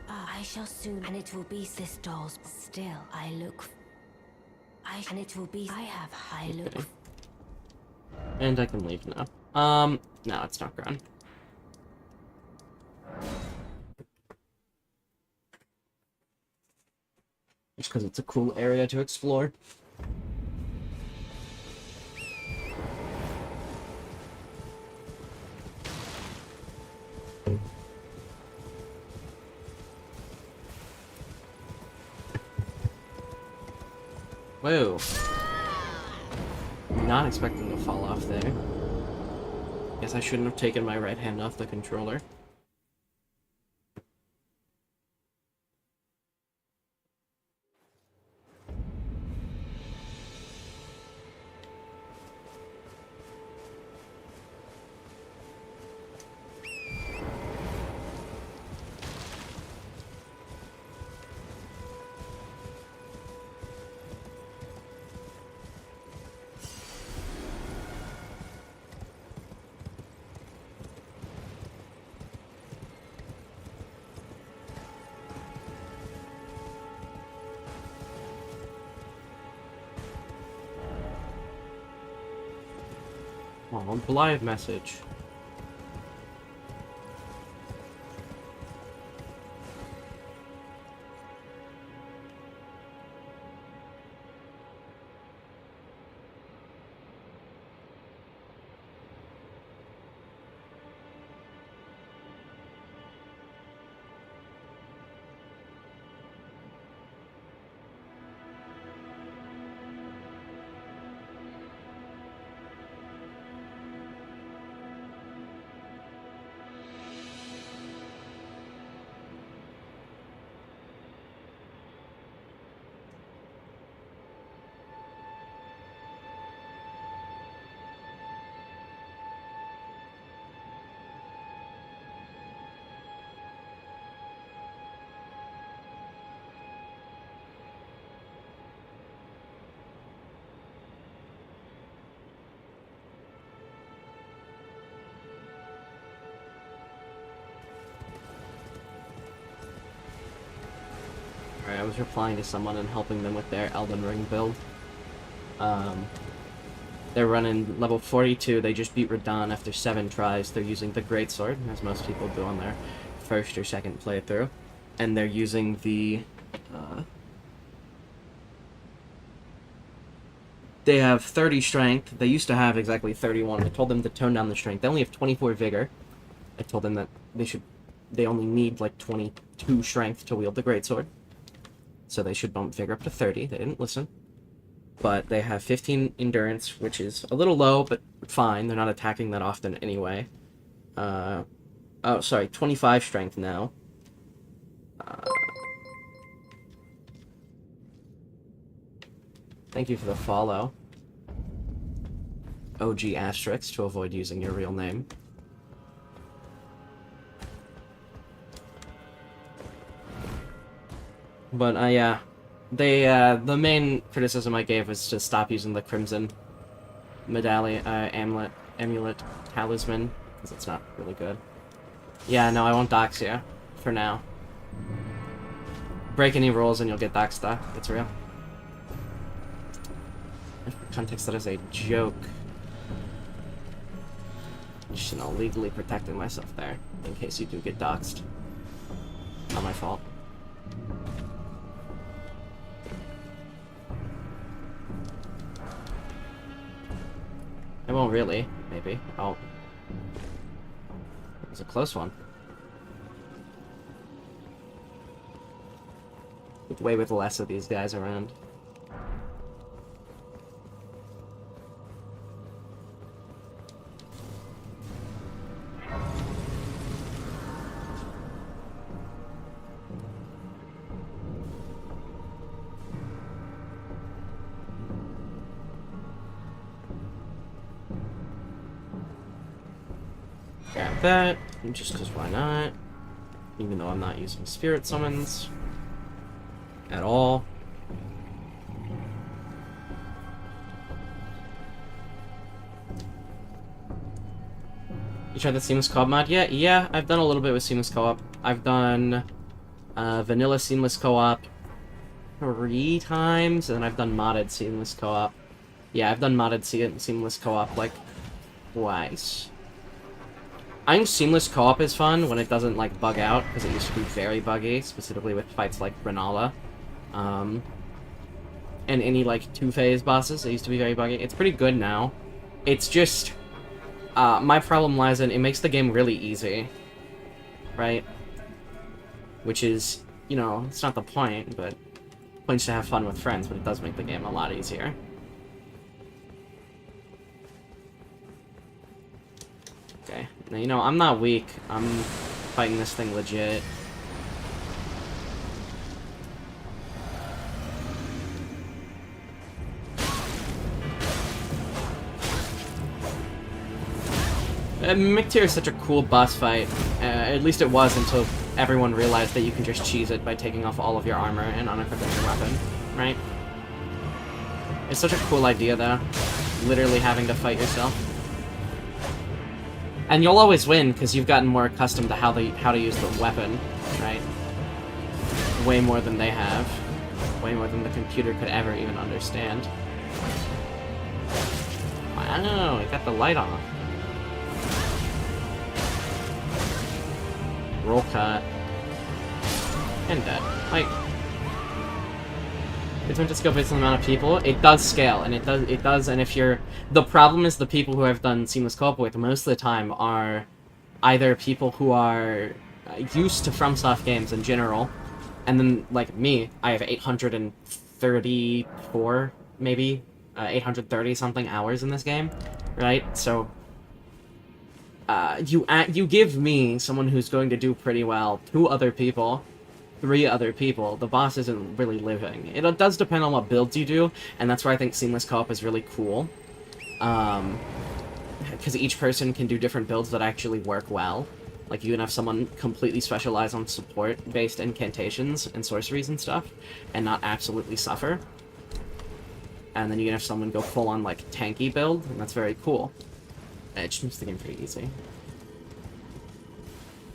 I shall soon, and it will be this dolls. Still, I look. And it will be. I have high look. Okay. And I can leave now. No, it's not gone. Just because it's a cool area to explore. Whoa. Not expecting to fall off there. Guess I shouldn't have taken my right hand off the controller. Oh, Blythe message. Alright, I was replying to someone and helping them with their Elden Ring build. They're running level 42, they just beat Radahn after 7 tries. They're using the Greatsword, as most people do on their first or second playthrough. And they're using the... They have 30 strength. They used to have exactly 31. I told them to tone down the strength. They only have 24 vigor. I told them that they only need like 22 strength to wield the Greatsword. So they should bump vigor up to 30. They didn't listen. But they have 15 endurance, which is a little low, but fine. They're not attacking that often anyway. 25 strength now. Thank you for the follow. OG asterisk to avoid using your real name. But, yeah. The main criticism I gave was to stop using the Crimson medallion, amulet, talisman, because it's not really good. Yeah, no, I won't dox you, for now. Break any rules and you'll get doxed, though. It's real. For context, that is a joke. Just, you know, legally protecting myself there, in case you do get doxed. Not my fault. I won't really, maybe. Oh. It was a close one. With less of these guys around. Grab that, just because why not? Even though I'm not using spirit summons at all. You tried the Seamless Co-op mod yet? Yeah, I've done a little bit with Seamless Co-op. I've done vanilla Seamless Co-op 3 times, and then I've done modded Seamless Co-op. Yeah, I've done modded Seamless Co-op like twice. I think Seamless Co-op is fun when it doesn't, like, bug out, because it used to be very buggy, specifically with fights like Renala. And any, like, 2-phase bosses, it used to be very buggy. It's pretty good now. It's just... my problem lies in, it makes the game really easy. Right? Which is, you know, it's not the point, but... The point's to have fun with friends, but it does make the game a lot easier. Okay. Now, you know, I'm not weak. I'm fighting this thing legit. Mictyr is such a cool boss fight. At least it was until everyone realized that you can just cheese it by taking off all of your armor and unequipping your weapon, right? It's such a cool idea, though. Literally having to fight yourself. And you'll always win, because you've gotten more accustomed to how to use the weapon, right? Way more than they have. Way more than the computer could ever even understand. Wow, it got the light on. Roll cut. And dead. Like, it's meant to scale based on the amount of people. It does scale, and it does, and if you're... The problem is the people who I've done Seamless Co-op with most of the time are either people who are used to FromSoft games in general, and then, like me, I have 834, maybe, 830-something hours in this game, right? So, you give me, someone who's going to do pretty well, 2 other people, 3 other people, the boss isn't really living. It does depend on what builds you do, and that's why I think Seamless Co-op is really cool. Because each person can do different builds that actually work well. Like, you can have someone completely specialize on support-based incantations and sorceries and stuff, and not absolutely suffer. And then you can have someone go full-on, like, tanky build, and that's very cool. It just makes the game pretty easy.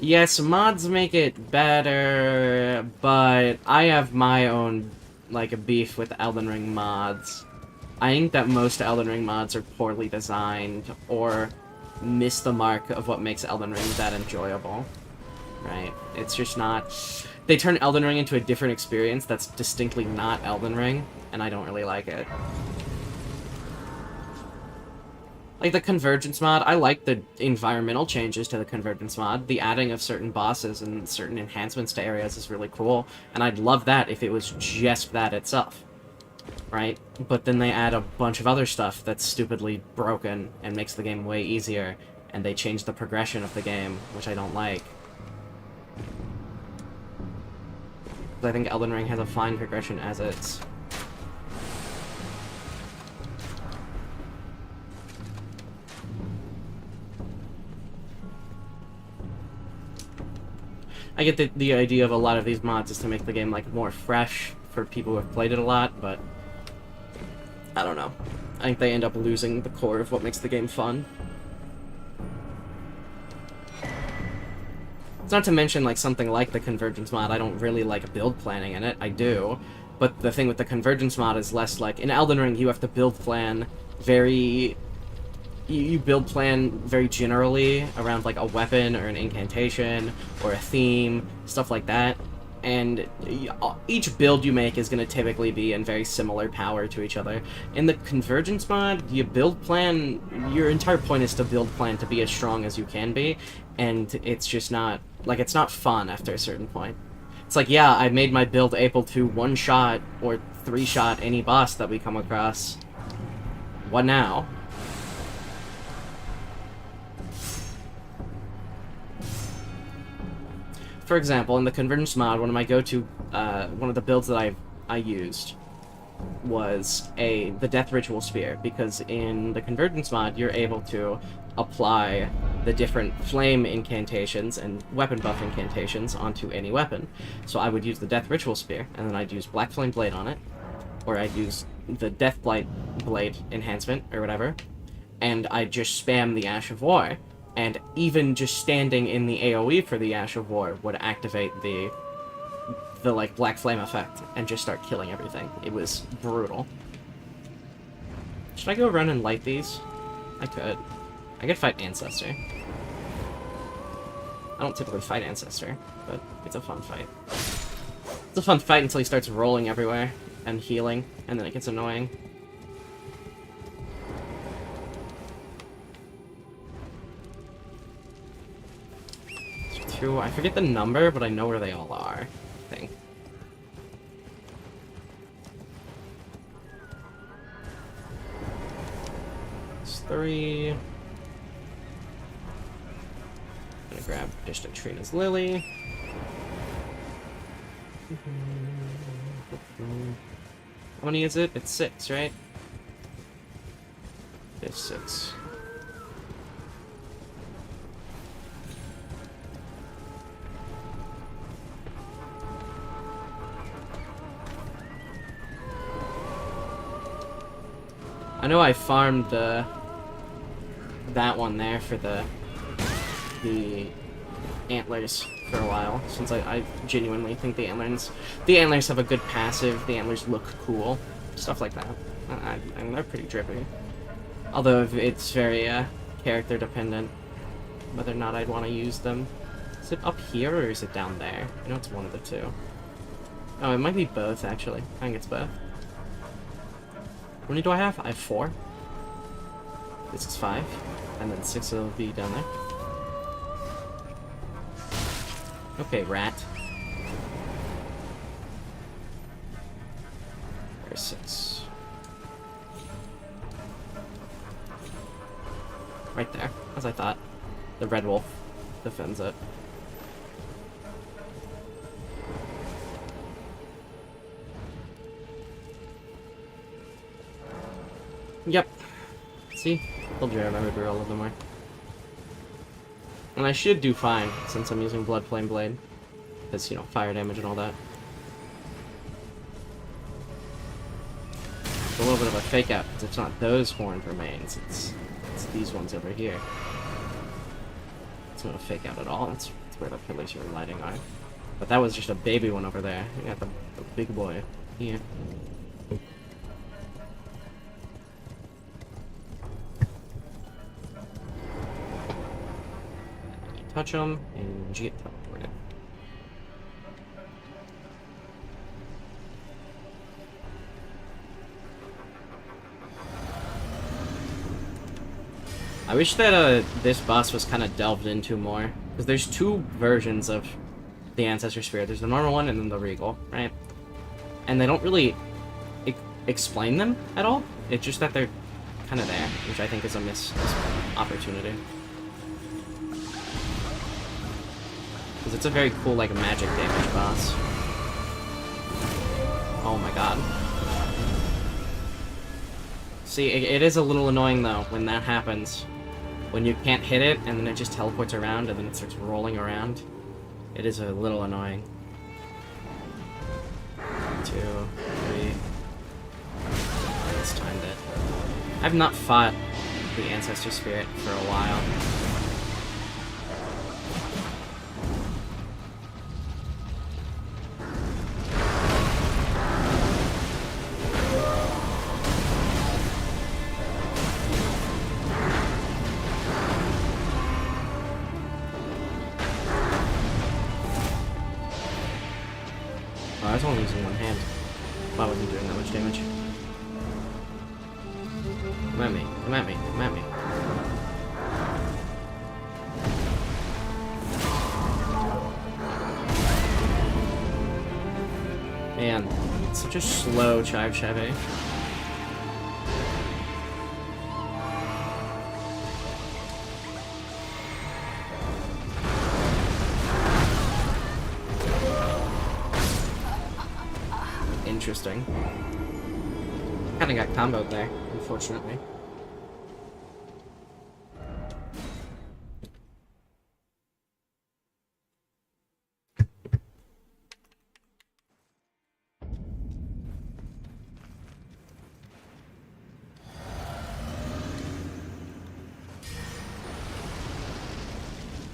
Yes, mods make it better, but I have my own, like, a beef with Elden Ring mods. I think that most Elden Ring mods are poorly designed, or miss the mark of what makes Elden Ring that enjoyable. Right? It's just not... They turn Elden Ring into a different experience that's distinctly not Elden Ring, and I don't really like it. Like, the Convergence mod, I like the environmental changes to the Convergence mod. The adding of certain bosses and certain enhancements to areas is really cool, and I'd love that if it was just that itself. Right? But then they add a bunch of other stuff that's stupidly broken and makes the game way easier, and they change the progression of the game, which I don't like. I think Elden Ring has a fine progression as is. I get the idea of a lot of these mods is to make the game, like, more fresh for people who have played it a lot, but I don't know. I think they end up losing the core of what makes the game fun. It's not to mention, like, something like the Convergence mod. I don't really like build planning in it. I do. But the thing with the Convergence mod is less like... In Elden Ring, you have to build plan very... You build plan very generally around, like, a weapon or an incantation or a theme, stuff like that. And each build you make is going to typically be in very similar power to each other. In the Convergence mod, you build plan... Your entire point is to build plan to be as strong as you can be, and it's just not... Like, it's not fun after a certain point. It's like, yeah, I made my build able to one-shot or three-shot any boss that we come across. What now? For example, in the Convergence mod, one of my go-to, one of the builds that I used was the Death Ritual Spear, because in the Convergence mod, you're able to apply the different flame incantations and weapon buff incantations onto any weapon. So I would use the Death Ritual Spear, and then I'd use Black Flame Blade on it, or I'd use the Death Blight Blade enhancement, or whatever, and I'd just spam the Ash of War. And even just standing in the AoE for the Ash of War would activate the like, Black Flame effect and just start killing everything. It was brutal. Should I go run and light these? I could. I could fight Ancestor. I don't typically fight Ancestor, but it's a fun fight. It's a fun fight until he starts rolling everywhere and healing, and then it gets annoying. I forget the number, but I know where they all are, I think. It's 3. I'm gonna grab just Trina's Lily. How many is it? It's 6, right? It's 6. I know I farmed that one there for the antlers for a while, since I genuinely think the antlers have a good passive, the antlers look cool, stuff like that. I mean, they're pretty drippy. Although it's very character dependent, whether or not I'd want to use them. Is it up here or is it down there? I know it's one of the two. Oh, it might be both, actually. I think it's both. How many do I have? I have 4. This is 5. And then 6 will be down there. Okay, rat. There's 6. Right there, as I thought. The red wolf defends it. Yep. See? Told you I remembered where all of them are. And I should do fine, since I'm using Blood Flame Blade. Because, you know, fire damage and all that. It's a little bit of a fake out, because it's not those horned remains, it's these ones over here. It's not a fake out at all, it's where the pillars you're lighting are. But that was just a baby one over there. You got the big boy here. Touch them, and you get teleported. I wish that this boss was kind of delved into more, because there's two versions of the Ancestor Spirit. There's the normal one and then the Regal, right? And they don't really explain them at all. It's just that they're kind of there, which I think is a missed opportunity. Because it's a very cool, like, magic damage boss. Oh my god. See, it is a little annoying, though, when that happens. When you can't hit it, and then it just teleports around, and then it starts rolling around. It is a little annoying. 2, 3... It's timed it. I've not fought the Ancestor Spirit for a while. I was only using one hand. I wasn't doing that much damage. Come at me, come at me, come at me. Man, it's such a slow chive cheve. Interesting. Kinda got comboed there, unfortunately.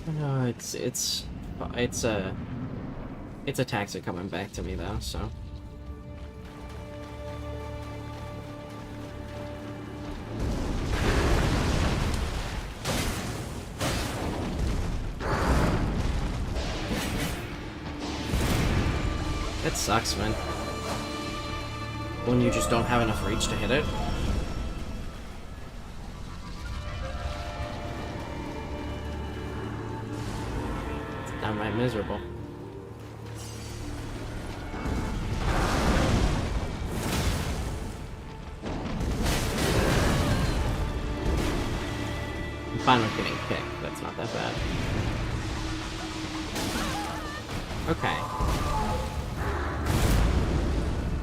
No, it's a taxi coming back to me though, so. It sucks, man. When you just don't have enough reach to hit it. It's downright miserable. I'm fine with getting kicked, that's not that bad. Okay.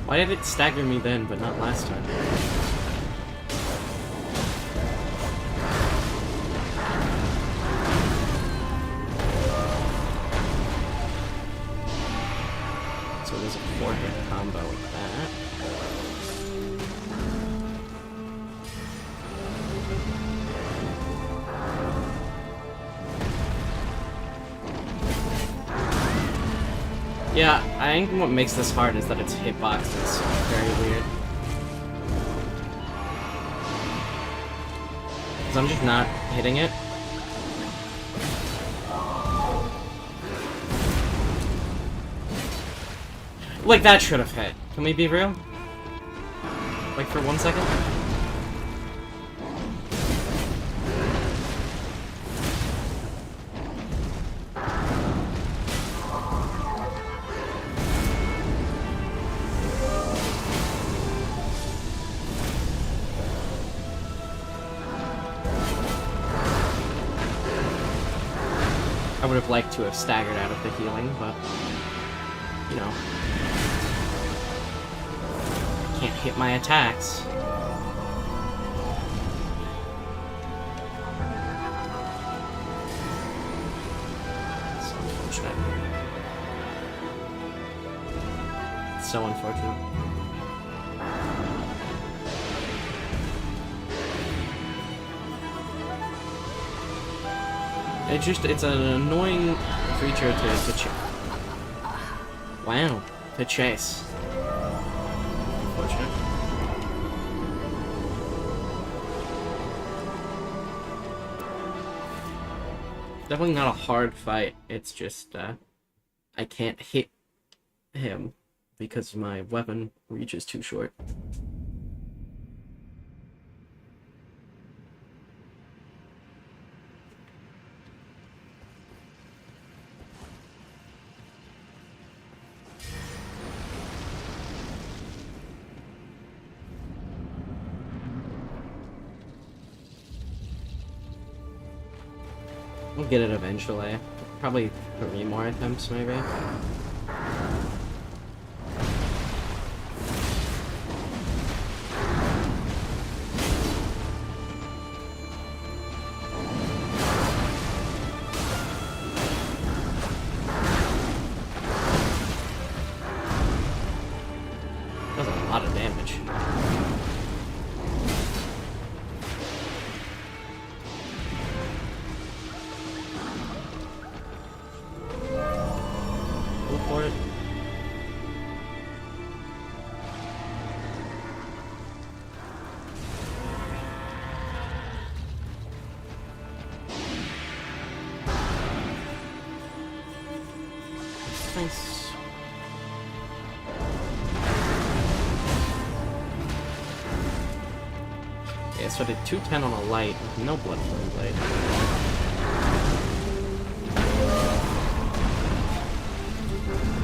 Why did it stagger me then, but not last time? So there's a 4-hit combo with that. Yeah, I think what makes this hard is that its hitbox is very weird. Because I'm just not hitting it. Like, that should have hit. Can we be real? Like, for 1 second? I would have liked to have staggered out of the healing, but, you know. I can't hit my attacks. So unfortunate. It's so unfortunate. It's an annoying creature to wow, to chase. Unfortunate. Definitely not a hard fight. It's just I can't hit him because my weapon reach is too short. We'll get it eventually. Probably 3 more attempts, maybe. Does a lot of damage. Go for it. Nice. Yeah, so I did 210 on a light with no blood flowing blade.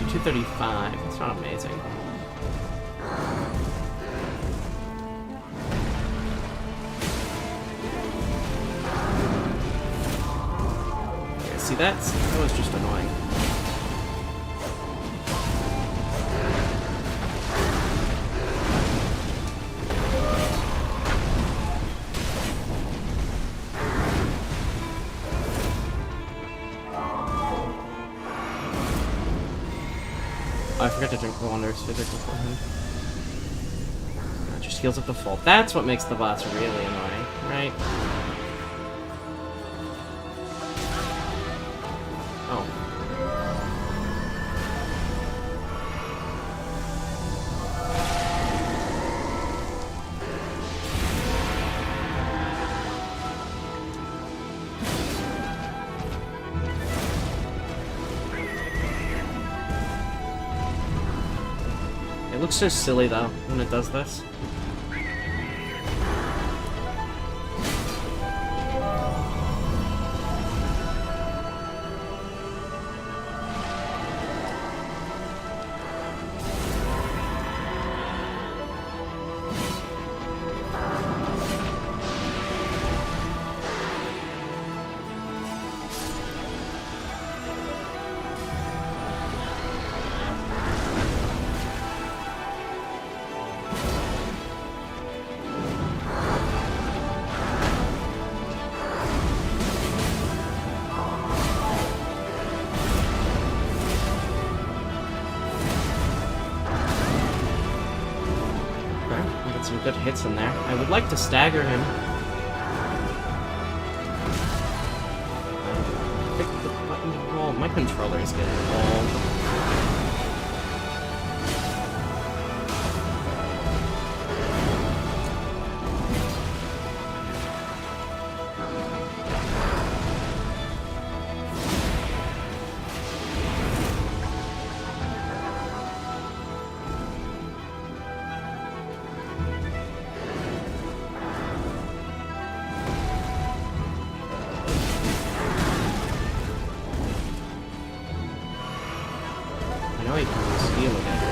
235. That's not amazing. Yeah, see, that was just annoying. Oh, I forgot to drink the Wanderer's Physical for him. That just heals up the full. That's what makes the boss really annoying, right? Oh. It looks so silly though when it does this. Some good hits in there. I would like to stagger him. Pick the button to roll. My controller is getting old. I know he can steal again.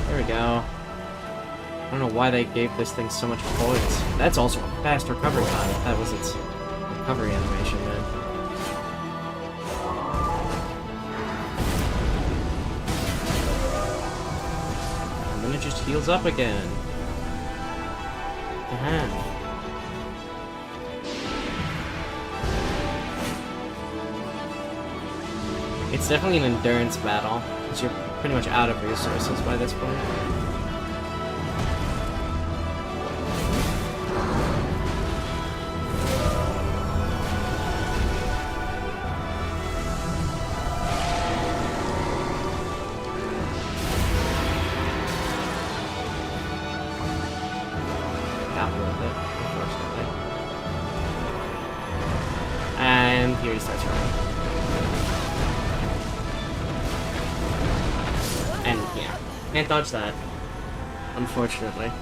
There we go. I don't know why they gave this thing so much poise. That's also a fast recovery time. That was its recovery animation, man. And then it just heals up again. Aha. It's definitely an endurance battle, because you're pretty much out of resources by this point. Can't dodge that. Unfortunately.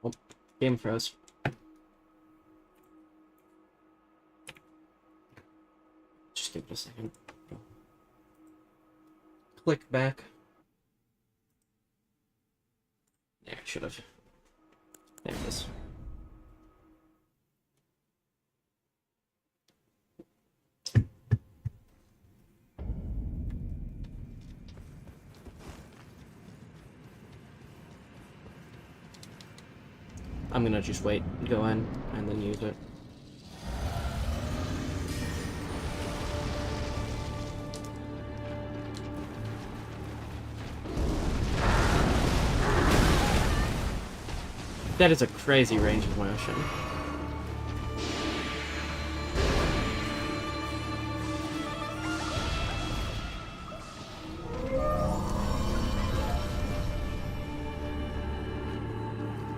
Oh, game froze. Just give it a second. Click back. There, it should have. There it is. I'm gonna just wait, go in, and then use it. That is a crazy range of motion.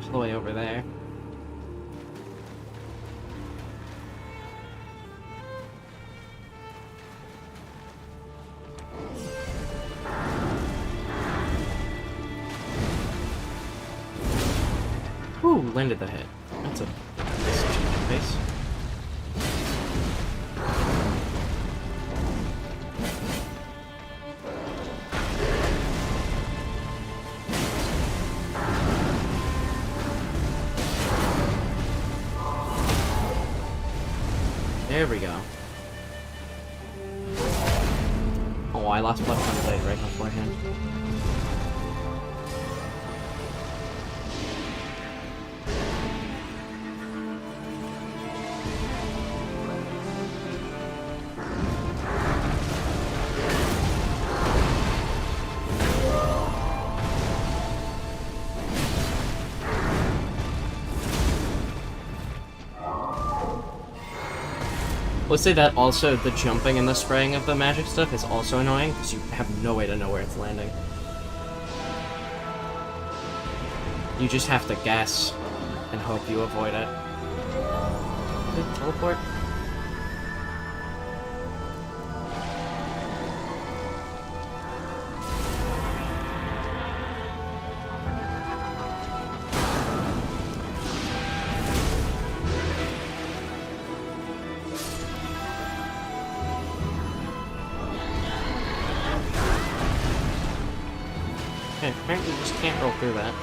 All the way over there. Ooh, landed the hit. That's a nice change of pace. There we go. Oh, I lost blood on the blade right beforehand. Let's say that also the jumping and the spraying of the magic stuff is also annoying, because you have no way to know where it's landing. You just have to guess and hope you avoid it. Teleport? Okay, apparently you just can't roll through that.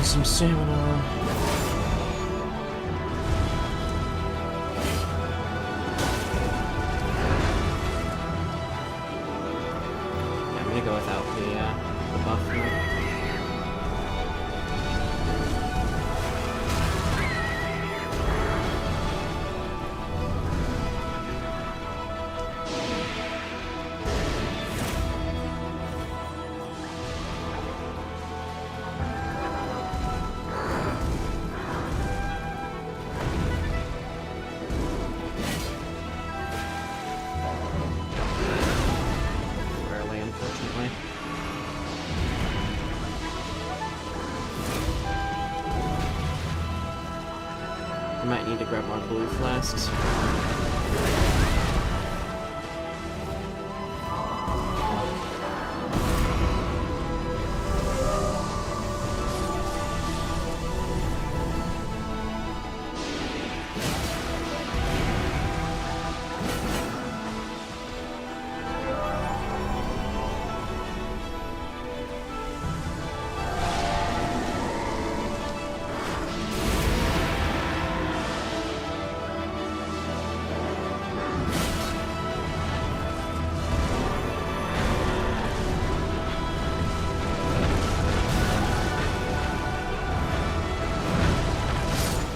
Some stamina. Yeah, I'm gonna go without the buff here. might need to grab more blue flasks.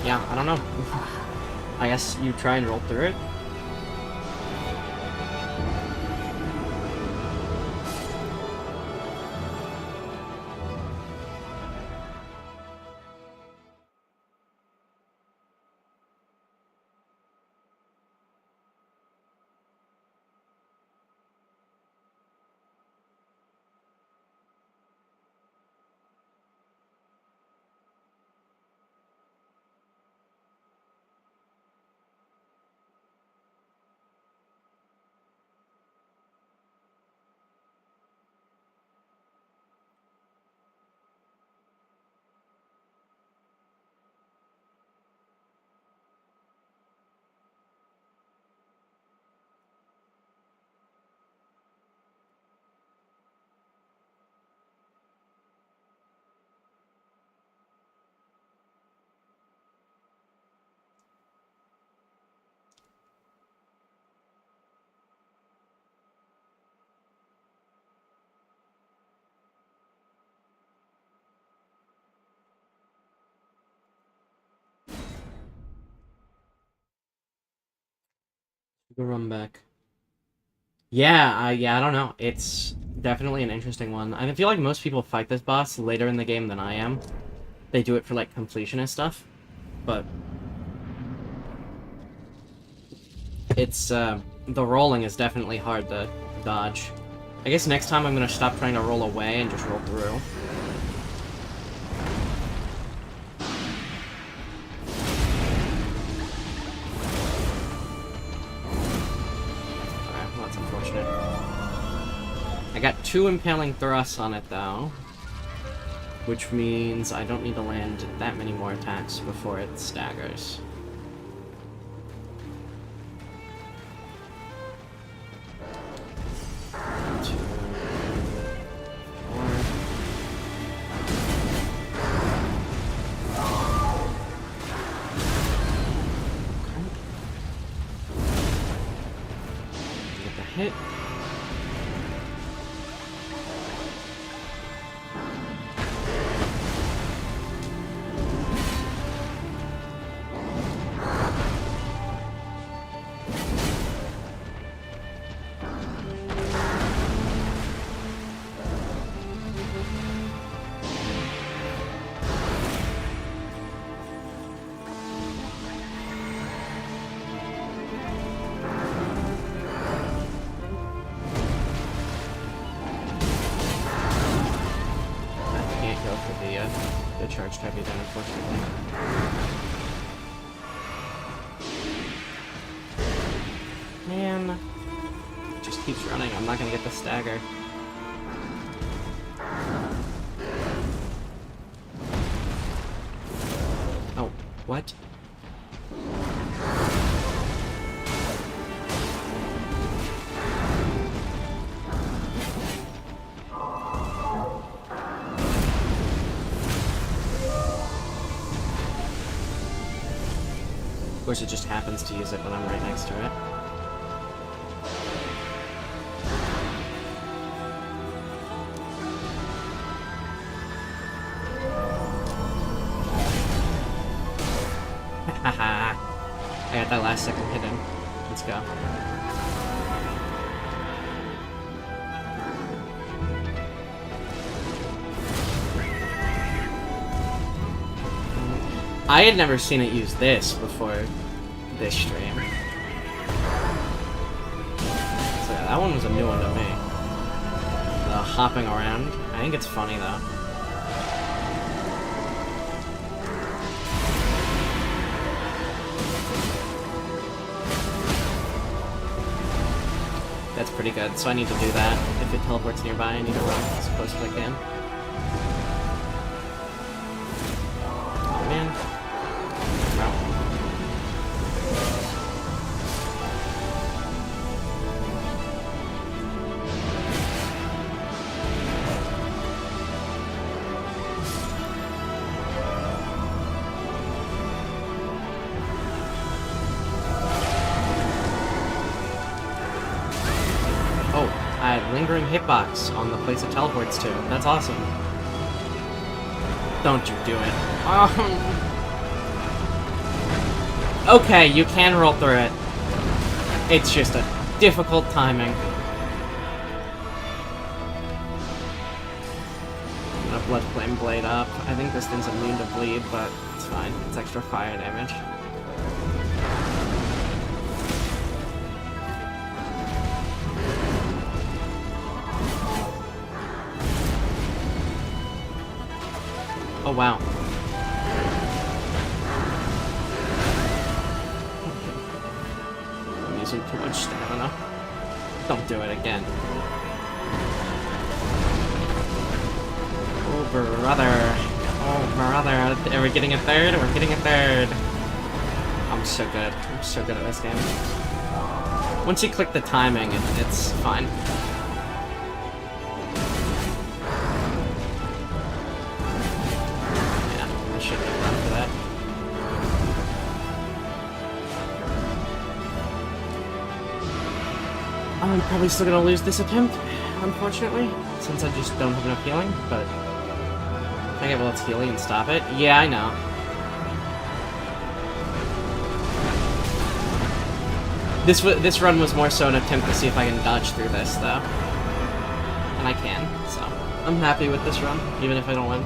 Yeah, I don't know. I guess you try and roll through it. Go run back. Yeah, I don't know. It's definitely an interesting one. I feel like most people fight this boss later in the game than I am. They do it for, like, completion and stuff. But it's, the rolling is definitely hard to dodge. I guess next time I'm gonna stop trying to roll away and just roll through. I got 2 impaling thrusts on it, though. Which means I don't need to land that many more attacks before it staggers. Two, 4. Get the hit. The charged heavy then, unfortunately. Man. It just keeps running. I'm not gonna get the stagger. Oh, what? Of course, it just happens to use it when I'm right next to it. Haha. I got that last second hit in. Let's go. I had never seen it use this before this stream. So yeah, that one was a new one to me. The hopping around. I think it's funny though. That's pretty good, so I need to do that. If it teleports nearby, I need to run as close as I can. Oh man. Wow. Lingering hitbox on the place it teleports to. That's awesome. Don't you do it. Okay, you can roll through it. It's just a difficult timing. I'm gonna Blood Flame Blade up. I think this thing's immune to bleed, but it's fine. It's extra fire damage. Oh, wow. I'm using too much stamina. Don't do it again. Oh, brother. Oh, brother. Are we getting a third? We're getting a third. I'm so good. I'm so good at this game. Once you click the timing, it's fine. I'm probably still gonna lose this attempt, unfortunately, since I just don't have enough healing, but... Okay, well, let's healing and stop it. Yeah, I know. This run was more so an attempt to see if I can dodge through this, though. And I can, so... I'm happy with this run, even if I don't win.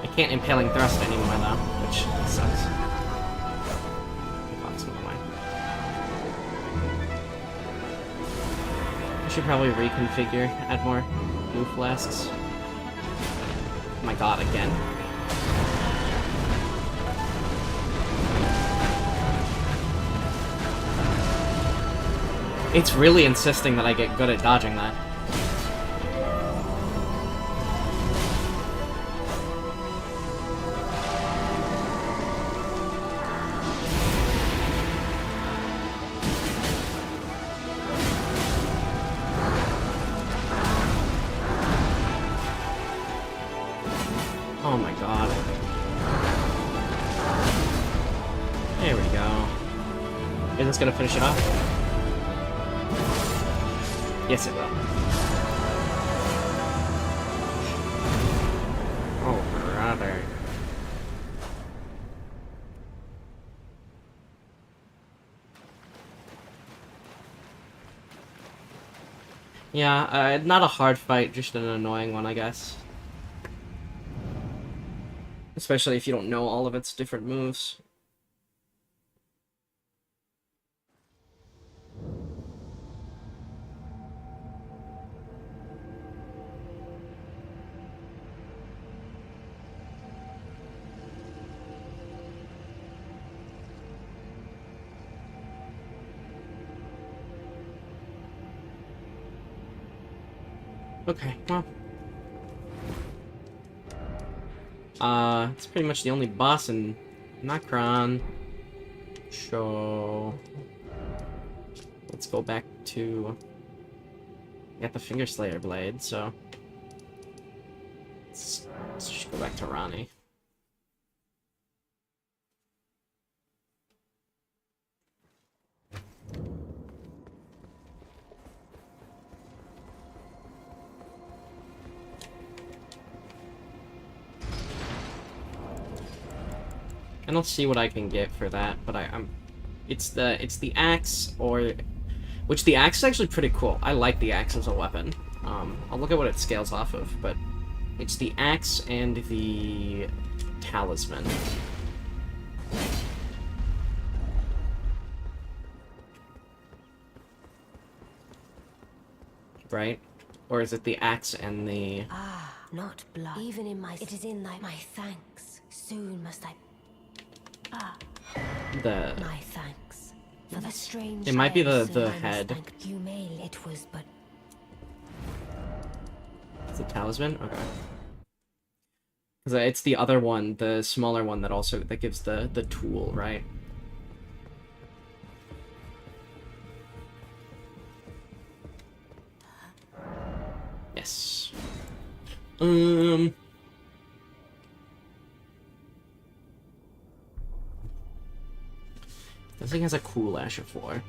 I can't Impaling Thrust anymore, though, which sucks. I should probably reconfigure, add more blue flasks. Oh my god, again. It's really insisting that I get good at dodging that. Oh my god. There we go. Is this gonna finish it off? Yes, it will. Oh, brother. Yeah, not a hard fight, just an annoying one, I guess. Especially if you don't know all of its different moves. Okay, well. It's pretty much the only boss in Macron. So let's go back to... I got the Finger Slayer blade, so let's just go back to Ronnie. And I'll see what I can get for that, but it's the axe, or which the axe is actually pretty cool. I like the axe as a weapon. I'll look at what it scales off of, but it's the axe and the talisman. Right? Or is it the axe and the... Ah, not blood. Even in my... It is in thy... My thanks. Soon must I... Ah. the My thanks. For the strange it might be tale the soon I must head. thank you may. It was but It's a talisman? Okay. Because it's the other one, the smaller one that gives the tool, right? Yes. This thing has a cool Ash of 4.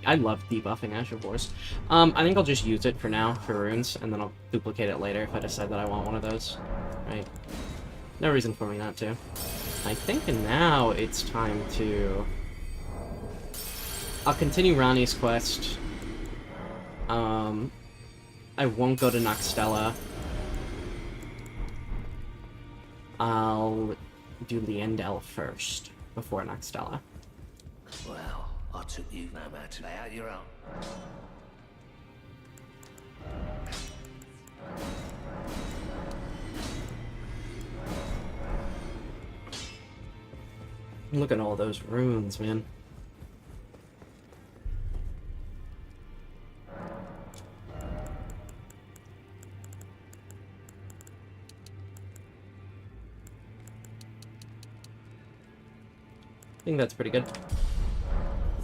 I love debuffing Ash of 4s. I think I'll just use it for now, for runes, and then I'll duplicate it later if I decide that I want one of those. Right? No reason for me not to. I think now it's time to... I'll continue Rani's quest. I won't go to Noxtella. I'll do Liendel first, before Noxtella. Well, I took you no matter. Lay out your own. Look at all those runes, man. I think that's pretty good.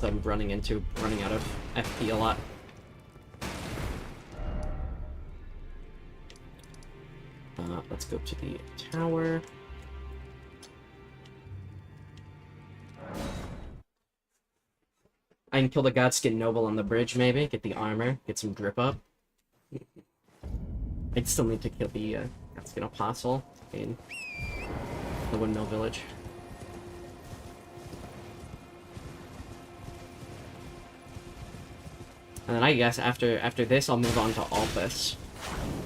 So I'm running out of FP a lot. Let's go to the tower. I can kill the Godskin Noble on the bridge, maybe. Get the armor. Get some drip up. I'd still need to kill the Godskin Apostle in the Windmill Village. And then I guess after this, I'll move on to Alphys,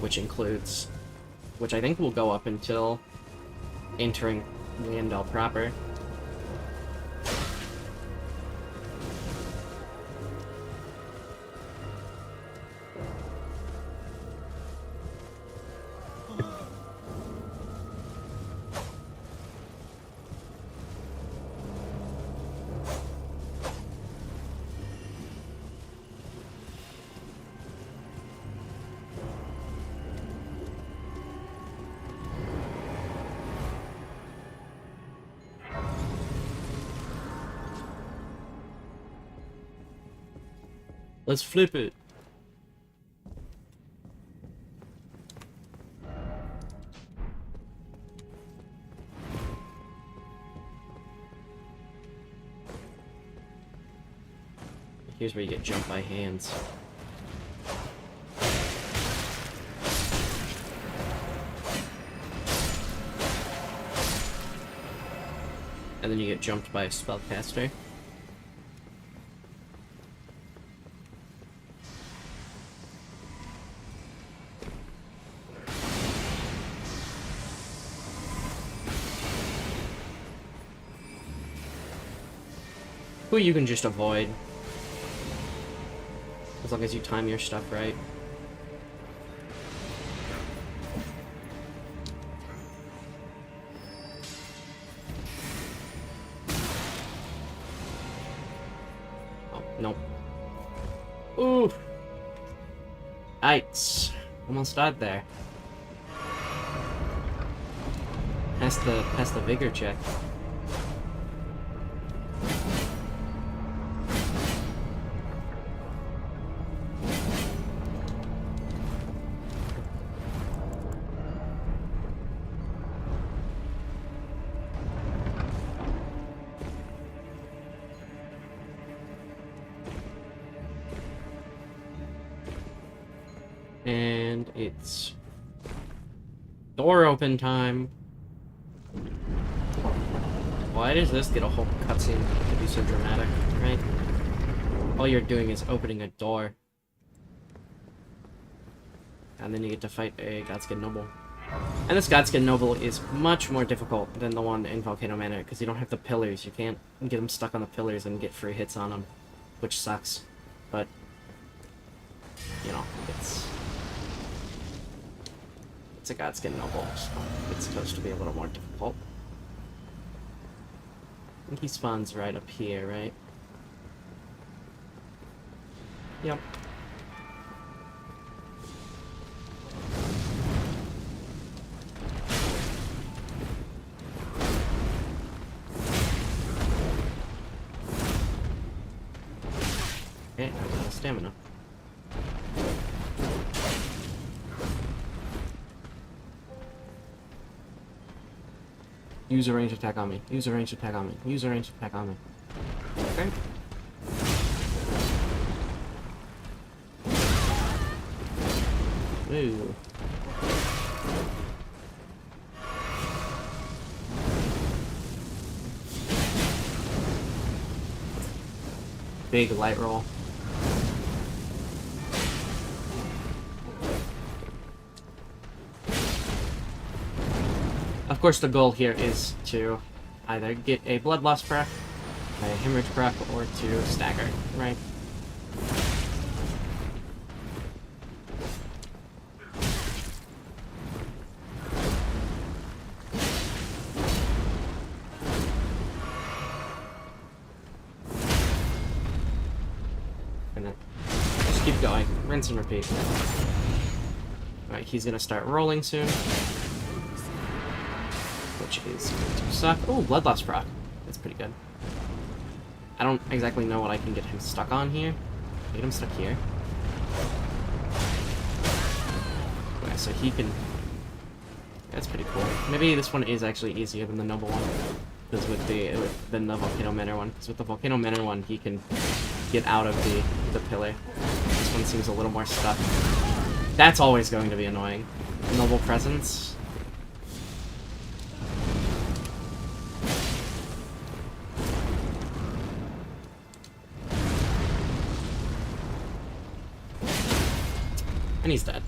which I think will go up until entering Liendel proper. Let's flip it. Here's where you get jumped by hands. And then you get jumped by a spellcaster. Who you can just avoid. As long as you time your stuff right. Oh, nope. Ooh! Yikes. Almost died there. Pass the vigor check. And it's door open time. Why does this get a whole cutscene to be so dramatic, right? All you're doing is opening a door. And then you get to fight a Godskin Noble. And this Godskin Noble is much more difficult than the one in Volcano Manor, because you don't have the pillars. You can't get them stuck on the pillars and get free hits on them, which sucks. But, you know, it's a Godskin Noble, so it's supposed to be a little more difficult. think he spawns right up here, right? Yep. Okay, I got stamina. Use a ranged attack on me. Use a ranged attack on me. Use a ranged attack on me. Okay. Ooh. Big light roll. Of course, the goal here is to either get a blood loss proc, a hemorrhage proc, or to stagger, right? And then just keep going, rinse and repeat. Alright, he's gonna start rolling soon. Which is going to suck. Oh, blood loss proc. That's pretty good. I don't exactly know what I can get him stuck on here. Get him stuck here. Okay, so he can... That's pretty cool. Maybe this one is actually easier than the noble one. Because with the Volcano Manor one. Because with the Volcano Manor one, he can get out of the pillar. This one seems a little more stuck. That's always going to be annoying. Noble Presence. And he's dead.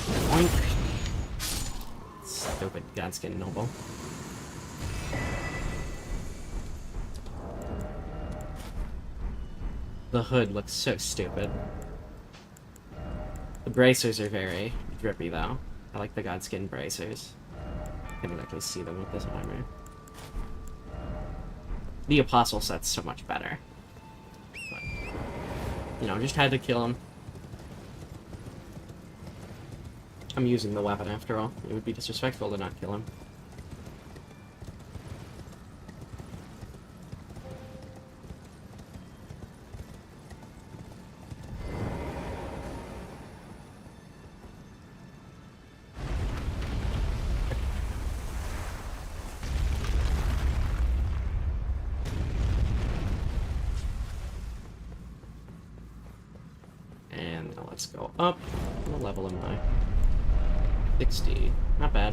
Oink. Stupid Godskin Noble. The hood looks so stupid. The bracers are very drippy, though. I like the Godskin bracers. I can actually see them with this armor. The Apostle set's so much better. But, you know, just had to kill him. I'm using the weapon after all. It would be disrespectful to not kill him. And now let's go up. What level am I? 60. Not bad.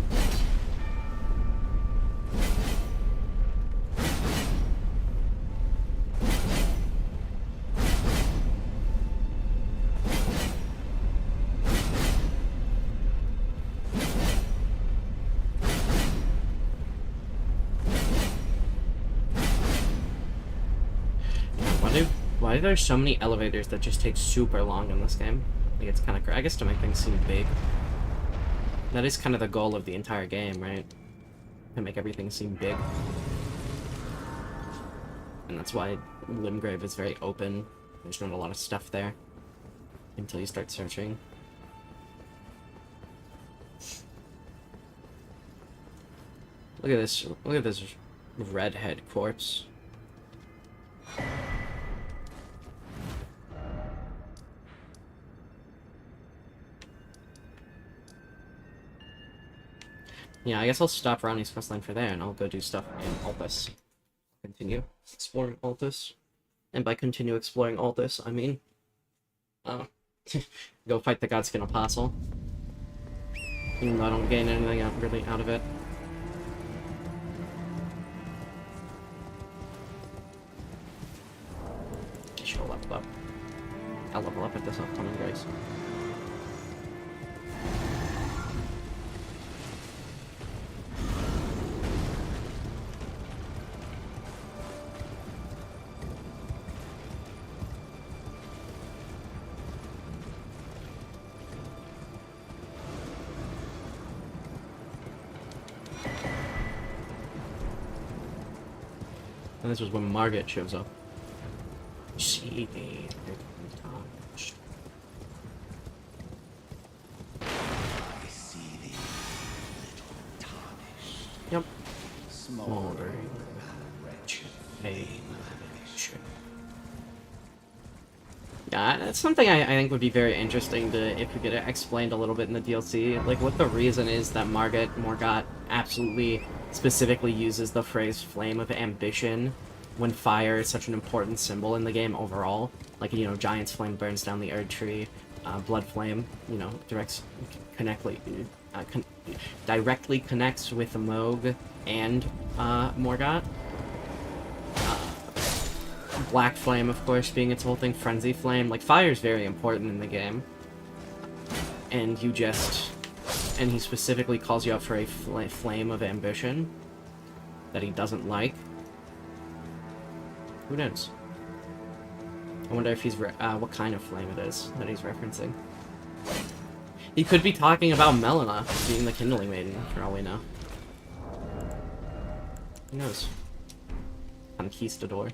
Why are there so many elevators that just take super long in this game? Like, it's kind of I guess to make things seem big. That is kind of the goal of the entire game, right? To make everything seem big. And that's why Limgrave is very open. There's not a lot of stuff there. Until you start searching. Look at this. Look at this redhead corpse. Yeah, I guess I'll stop Ronnie's quest line for there, and I'll go do stuff in Altus. Continue exploring Altus. And by continue exploring Altus, I mean... go fight the Godskin Apostle. Even though I don't gain anything really out of it. I should level up. I'll level up at this upcoming race. And this was when Margaret shows up. See the I see thee, little tarnished, Yep. smoldering, wretched flame Yeah, that's something I think would be very interesting to if we get it explained a little bit in the DLC. Like, what the reason is that Morgott absolutely specifically uses the phrase flame of ambition when fire is such an important symbol in the game overall. Like, you know, Giant's Flame burns down the Erd Tree, Blood Flame, you know, directly connects with the Moog and Morgott. Black Flame, of course, being its whole thing. Frenzy Flame. Like, fire is very important in the game. And you just... And he specifically calls you out for a flame of ambition that he doesn't like. Who knows? I wonder if he's... what kind of flame it is that he's referencing. He could be talking about Melina being the Kindling Maiden, for all we know. Who knows? Conquistador.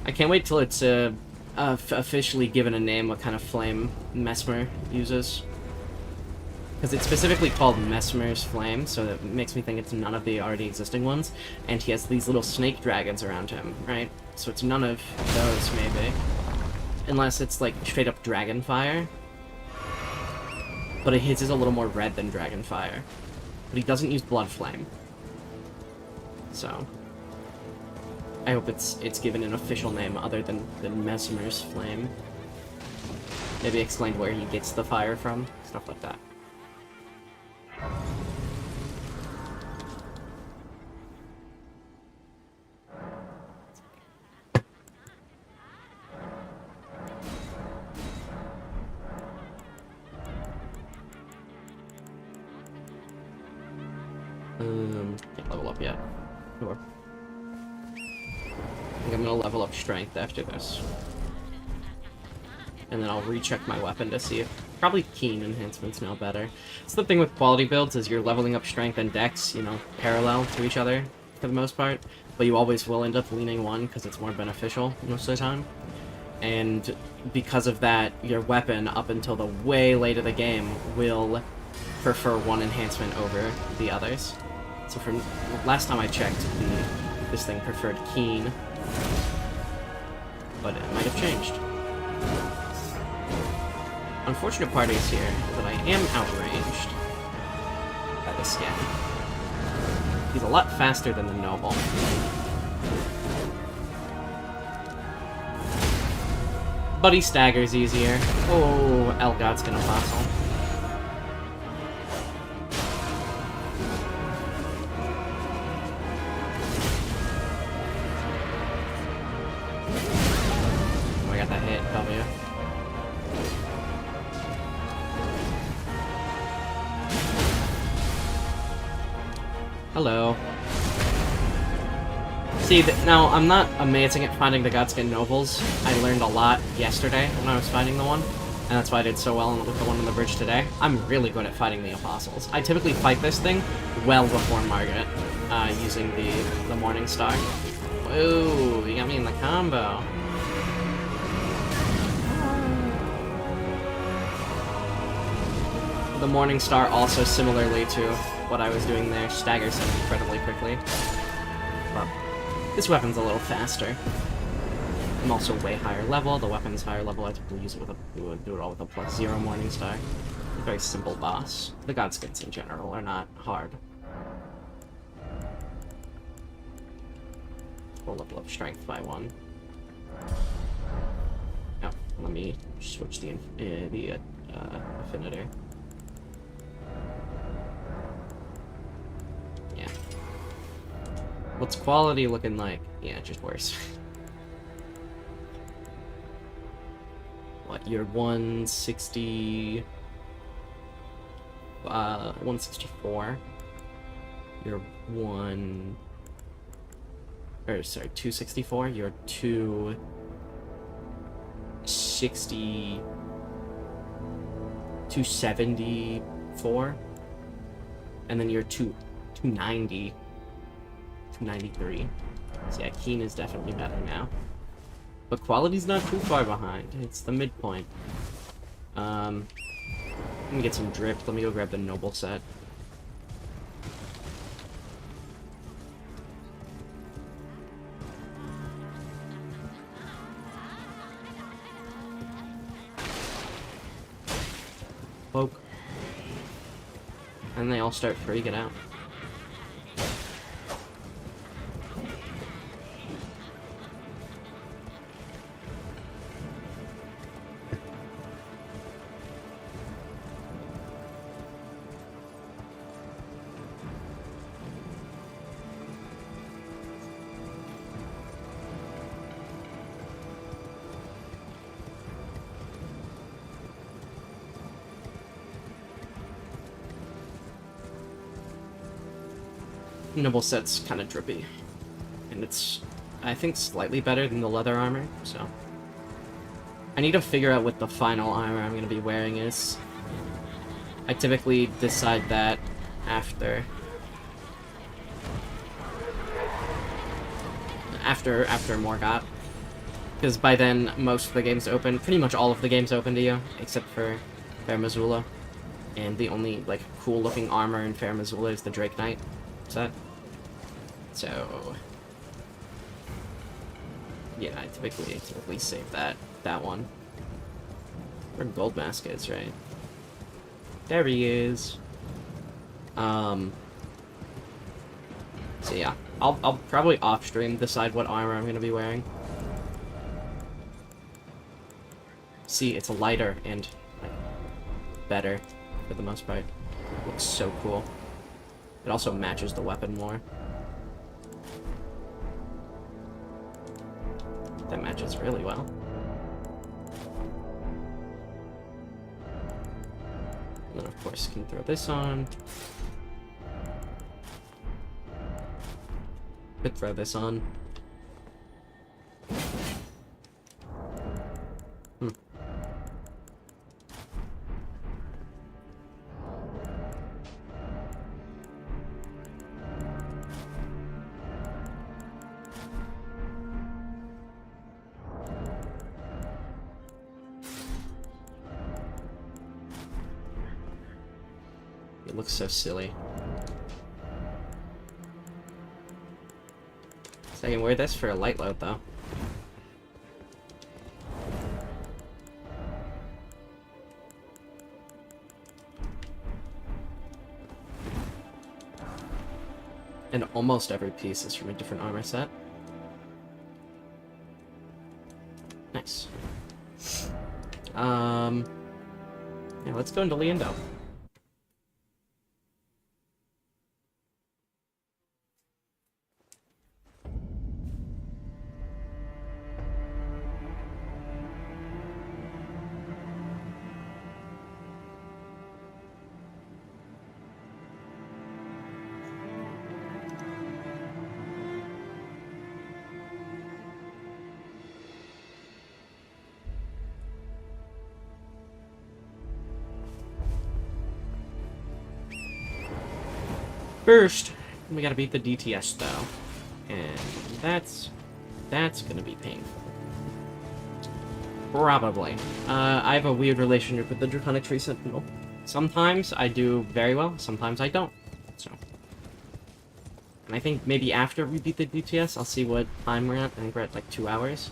I can't wait till it's officially given a name what kind of flame Mesmer uses. Because it's specifically called Mesmer's Flame, so that makes me think it's none of the already existing ones. And he has these little snake dragons around him, right? So it's none of those, maybe. Unless it's like straight up Dragonfire. But his is a little more red than Dragonfire. But he doesn't use Blood Flame. So... I hope it's given an official name other than Mesmer's Flame. Maybe explain where he gets the fire from, stuff like that. Can't level up yet. Sure. I think I'm gonna level up strength after this. And then I'll recheck my weapon to see if... Probably keen enhancement's now better. It's the thing with quality builds, is you're leveling up strength and dex, you know, parallel to each other, for the most part. But you always will end up leaning one, because it's more beneficial most of the time. And because of that, your weapon, up until the way late of the game, will prefer one enhancement over the others. So from last time I checked, this thing preferred keen. But it might have changed. Unfortunate part is here that I am outranged by the skin. He's a lot faster than the Noble. But he staggers easier. Oh, Elgod's gonna fossil. Oh, I got that hit, W. Hello. See, now, I'm not amazing at finding the Godskin Nobles. I learned a lot yesterday when I was fighting the one, and that's why I did so well with the one on the bridge today. I'm really good at fighting the Apostles. I typically fight this thing well before Margaret, using the Morning Star. Ooh, you got me in the combo. The Morning Star also, similarly to what I was doing there, staggers him incredibly quickly. But this weapon's a little faster. I'm also way higher level. The weapon's higher level. I typically use it with do it all with a +0 Morning Star. A very simple boss. The Godskins in general are not hard. We'll level up strength by 1. Oh, let me switch the affinity. Yeah. What's quality looking like? Yeah, just worse. What, you're 160... 164. You're or sorry, 264. You're 274, and then you're 290, 293. So yeah, Keen is definitely better now. But quality's not too far behind. It's the midpoint. Let me get some drift. Let me go grab the noble set. Poke. And they all start freaking out. Noble set's kind of drippy, and it's, I think, slightly better than the leather armor, so I need to figure out what the final armor I'm going to be wearing is. I typically decide that after Morgott, because by then most of the games open, pretty much all of the games open to you, except for Fair Missoula, and the only like cool looking armor in Fair Missoula is the Drake Knight set. So yeah, I typically save that one. Where Gold Mask is, right? There he is. So yeah, I'll probably off stream decide what armor I'm gonna be wearing. See, it's lighter and like, better for the most part. Looks so cool. It also matches the weapon more. That matches really well. And then of course can throw this on. Could throw this on. It looks so silly. So I can wear this for a light load, though. And almost every piece is from a different armor set. Nice. Yeah, let's go into Leondo. First, we gotta beat the DTS though, and that's gonna be painful. Probably. I have a weird relationship with the Draconic Tree Sentinel. Sometimes I do very well, sometimes I don't. So, and I think maybe after we beat the DTS, I'll see what time we're at. I think we're at like 2 hours.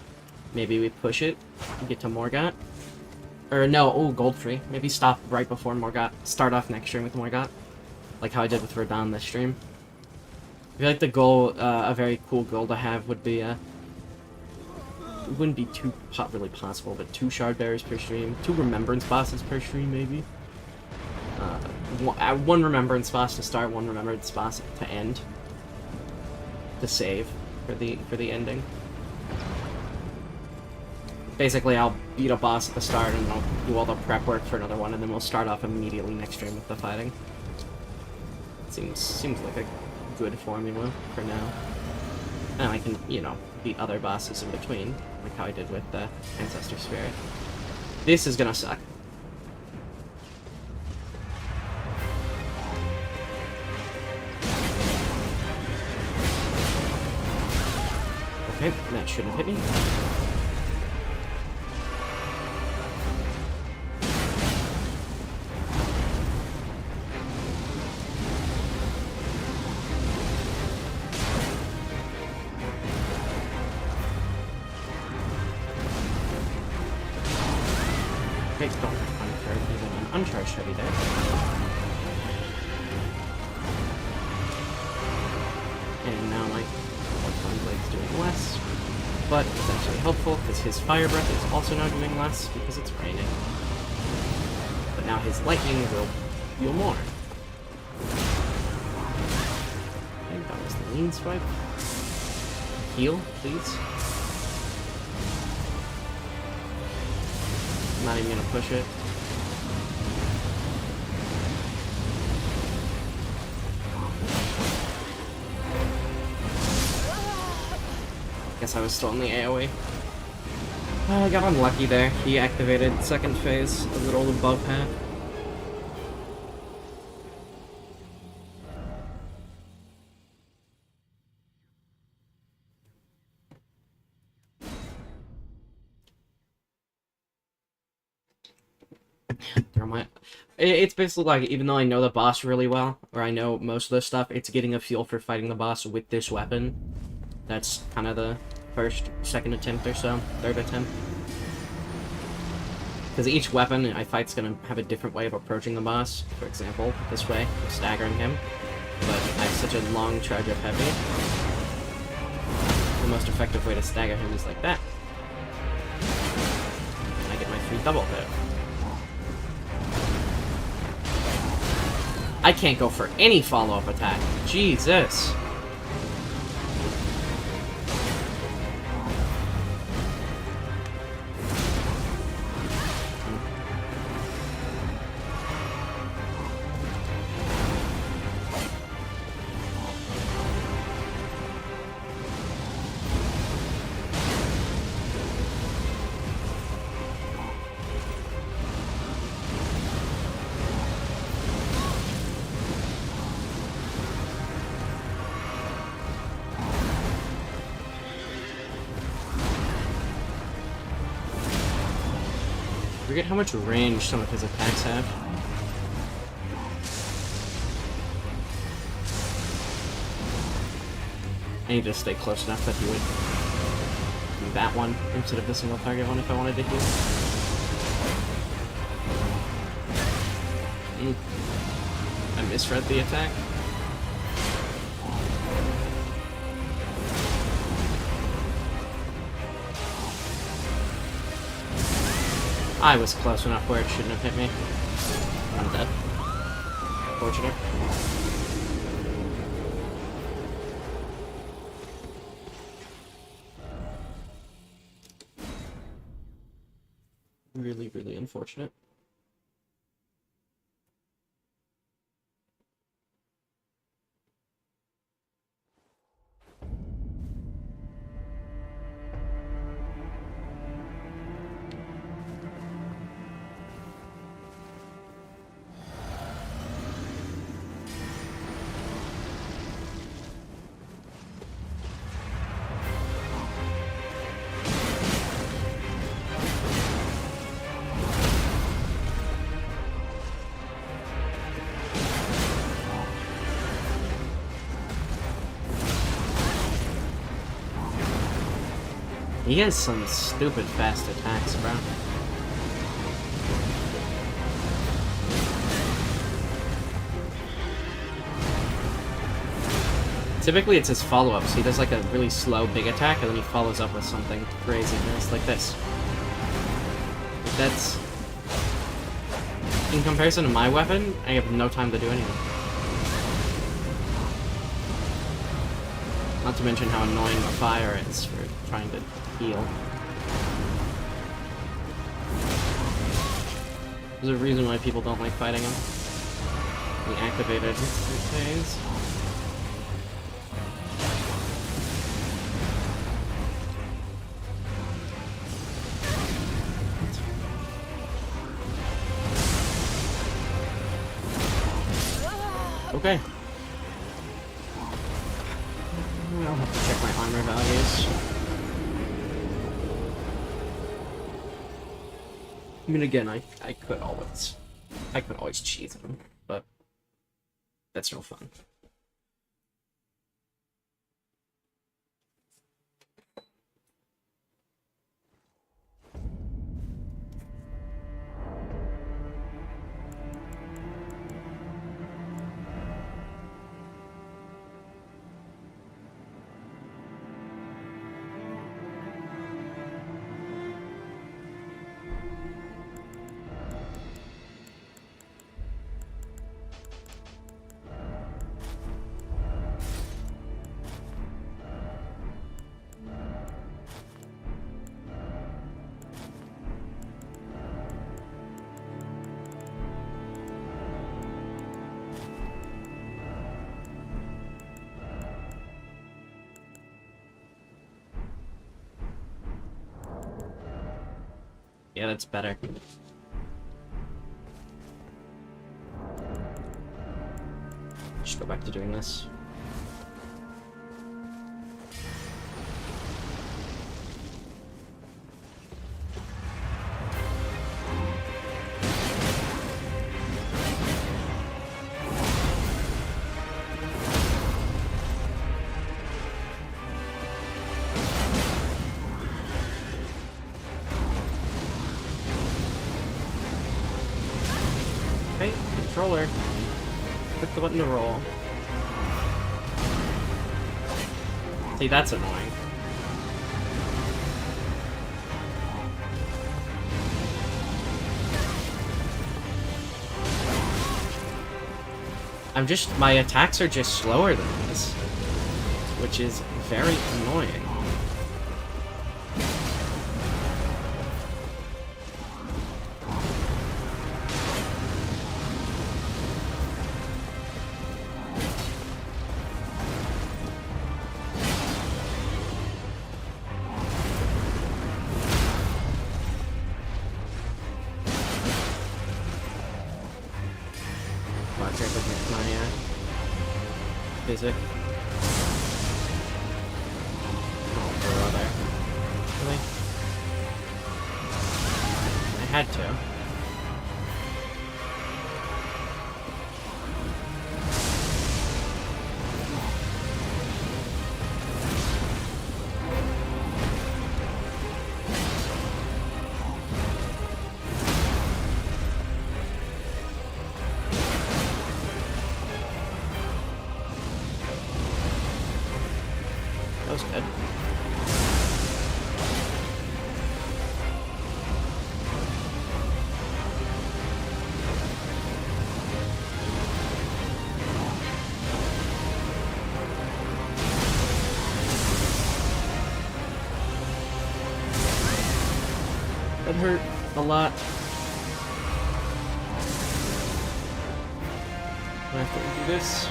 Maybe we push it and get to Morgott. Or no, oh, Goldfree. Maybe stop right before Morgott. Start off next stream with Morgott. Like how I did with Verdun this stream. I feel like the goal, a very cool goal to have would be, it wouldn't be too really possible, but 2 Shard Bearers per stream, 2 Remembrance bosses per stream, maybe. 1 Remembrance boss to start, 1 Remembrance boss to end. To save for the ending. Basically, I'll beat a boss at the start, and I'll do all the prep work for another one, and then we'll start off immediately next stream with the fighting. Seems like a good formula for now. And I can, you know, beat other bosses in between, like how I did with the Ancestor Spirit. This is gonna suck. Okay, that shouldn't hit me. Okay, don't uncharge even an uncharged heavy there. And now my Electron Blade's doing less, but it's actually helpful because his Fire Breath is also now doing less because it's raining. But now his Lightning will deal more. Okay, that was the lean swipe. Heal, please. I'm not even gonna push it. Guess I was still in the AoE. I got unlucky there. He activated second phase a little above half. It's basically like, even though I know the boss really well, or I know most of the stuff, it's getting a feel for fighting the boss with this weapon. That's kind of the second attempt or so, third attempt. Because each weapon I fight's gonna have a different way of approaching the boss. For example, this way, I'm staggering him. But I have such a long charge of heavy. The most effective way to stagger him is like that. And I get my free double hit. I can't go for any follow-up attack. Jesus. I forget how much range some of his attacks have. I need to stay close enough that he would do that one instead of the single target one if I wanted to heal. I misread the attack. I was close enough where it shouldn't have hit me. I'm dead. Fortunate. Really, really unfortunate. He has some stupid fast attacks, bro. Typically it's his follow-ups. He does like a really slow big attack and then he follows up with something crazy nice like this. That's... In comparison to my weapon, I have no time to do anything. Not to mention how annoying the fire is for trying to heal. There's a reason why people don't like fighting him. He activated his phase. Okay. I'll have to check my armor values. I mean, again, I could always cheat them, but that's no fun. Yeah, that's better. Just go back to doing this. Okay, controller. Click the button to roll. See, that's annoying. My attacks are just slower than this, which is very annoying. Physic. Oh, brother. Really? I had to. That was good. That hurt a lot. I have to do this.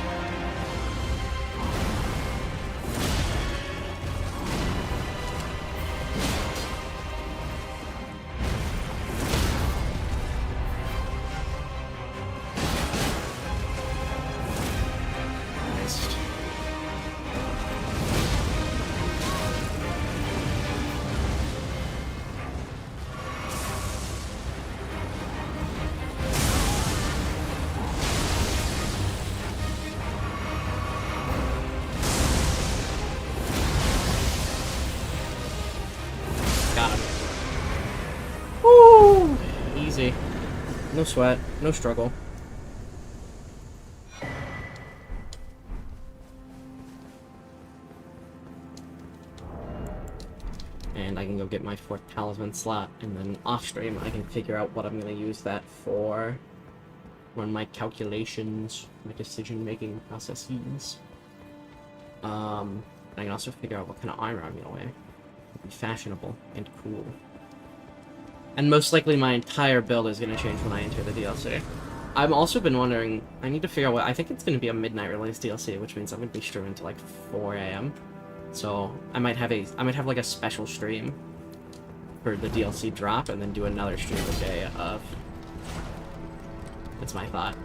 Got him. Woo! Easy. No sweat, no struggle. And I can go get my 4th talisman slot, and then off stream I can figure out what I'm going to use that for. Run my calculations, my decision making processes. I can also figure out what kind of armor I'm going to wear. Be fashionable and cool. And most likely my entire build is going to change when I enter the DLC. I've also been wondering, I need to figure out what, I think it's going to be a midnight release DLC, which means I'm going to be streaming to like 4 AM. So I might have like a special stream for the DLC drop and then do another stream the day of. That's my thought.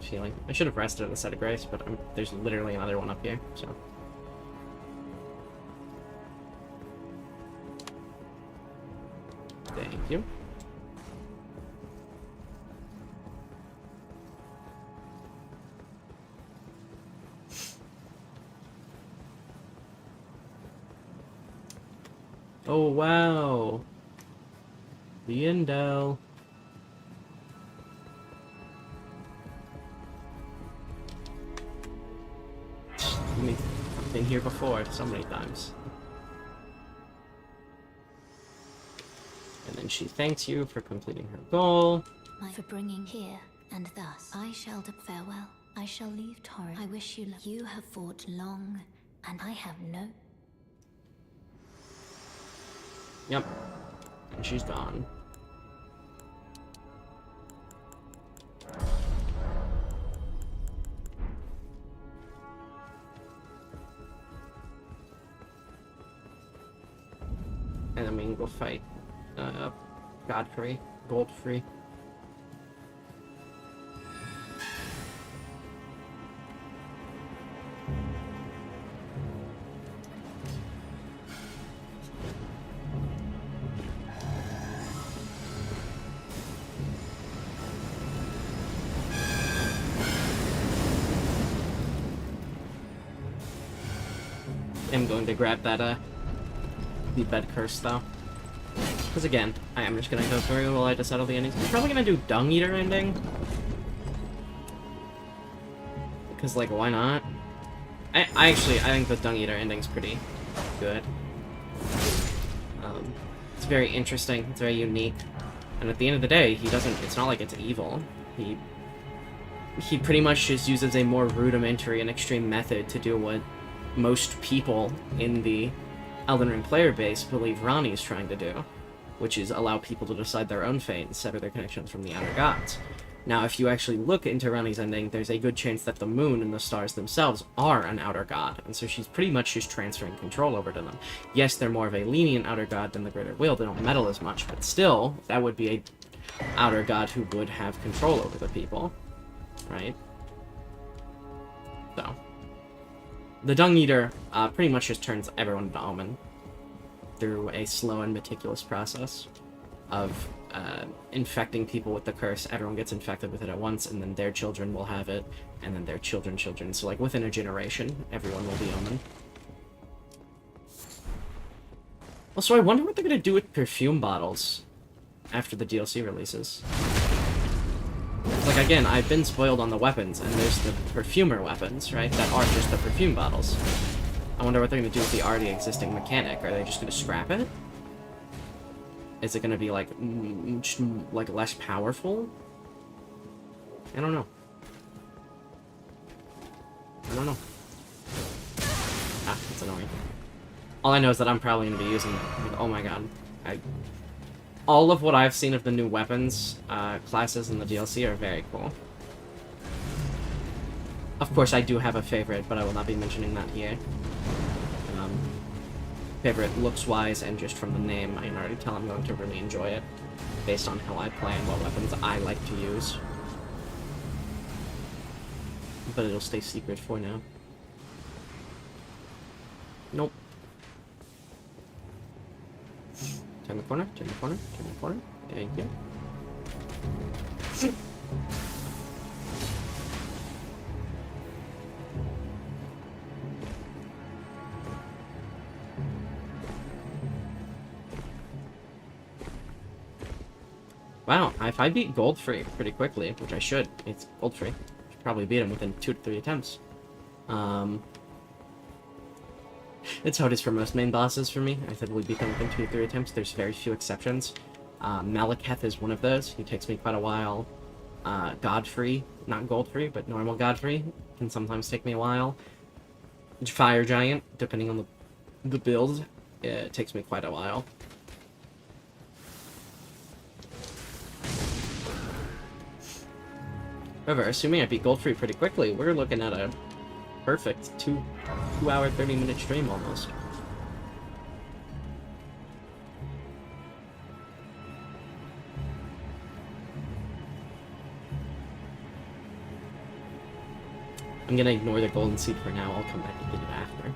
healing. I should have rested at the Set of Grace, but there's literally another one up here, so. Thank you. Oh, wow. The Indel. I've been here before so many times. And then she thanks you for completing her goal. For bringing here, and thus I shall farewell. I shall leave Torre. I wish you luck. You have fought long, and I have no. Yep. And she's gone. And then we can go fight Godfrey, Goldfrey. I'm going to grab that the bed curse though. Because again, I am just gonna go through while I just settle the endings. I'm probably gonna do Dung Eater ending. Because like why not? I think the Dung Eater ending's pretty good. It's very interesting, it's very unique. And at the end of the day, it's not like it's evil. He pretty much just uses a more rudimentary and extreme method to do what most people in the Elden Ring player base believe Ranni's trying to do, which is allow people to decide their own fate and sever their connections from the outer gods. Now, if you actually look into Ranni's ending, there's a good chance that the moon and the stars themselves are an outer god, and so she's pretty much just transferring control over to them. Yes, they're more of a lenient outer god than the Greater Will, they don't meddle as much, but still, that would be a outer god who would have control over the people, right? So, the Dung Eater pretty much just turns everyone into Omen through a slow and meticulous process of infecting people with the curse. Everyone gets infected with it at once, and then their children will have it, and then their children's children. So, like, within a generation, everyone will be Omen. Also, I wonder what they're gonna do with perfume bottles after the DLC releases. Like, again, I've been spoiled on the weapons, and there's the perfumer weapons, right, that are just the perfume bottles. I wonder what they're going to do with the already existing mechanic. Are they just going to scrap it? Is it going to be, like, like, less powerful? I don't know. I don't know. Ah, that's annoying. All I know is that I'm probably going to be using... Oh my god. All of what I've seen of the new weapons, classes in the DLC are very cool. Of course, I do have a favorite, but I will not be mentioning that here. Favorite looks-wise and just from the name, I can already tell I'm going to really enjoy it, based on how I play and what weapons I like to use. But it'll stay secret for now. Nope. Turn the corner, turn the corner, turn the corner. Thank you. Wow, if I beat Goldfrey pretty quickly, which I should, it's Goldfrey. Should probably beat him within 2 to 3 attempts. It's how it is for most main bosses for me. I typically beat them within 2 to 3 attempts. There's very few exceptions. Malekith is one of those. He takes me quite a while. Godfrey, not Goldfrey, but normal Godfrey, can sometimes take me a while. Fire Giant, depending on the build, it takes me quite a while. However, assuming I beat Goldfrey pretty quickly, we're looking at a perfect 2-hour, 30-minute stream almost. I'm gonna ignore the golden seed for now. I'll come back and get it after.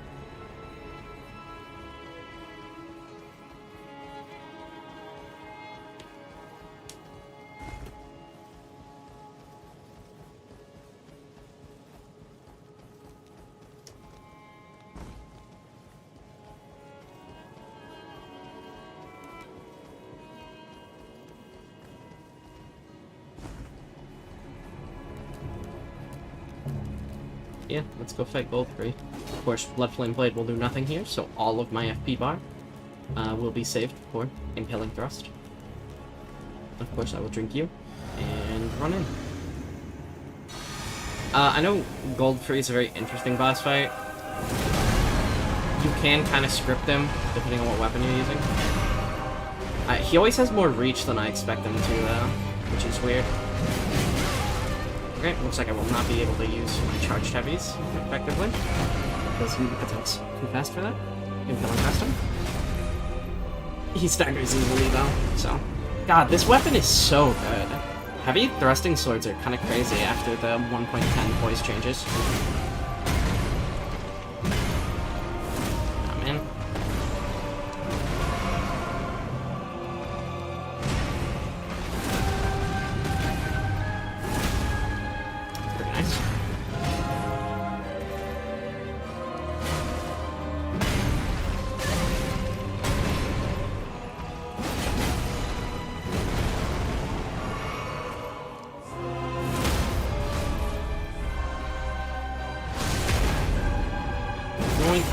Yeah, let's go fight both three. Of course, Bloodflame Blade will do nothing here, so all of my FP bar will be saved for Impaling Thrust. Of course, I will drink you and run in. I know Goldfree is a very interesting boss fight. You can kind of script him, depending on what weapon you're using. He always has more reach than I expect him to, though, which is weird. Okay, looks like I will not be able to use my charged heavies effectively, because he attacks too fast for that. Impaling Thrust him. He staggers easily, though, so... God, this weapon is so good. Heavy thrusting swords are kind of crazy after the 1.10 voice changes. Oh, man. Very nice. Yoink.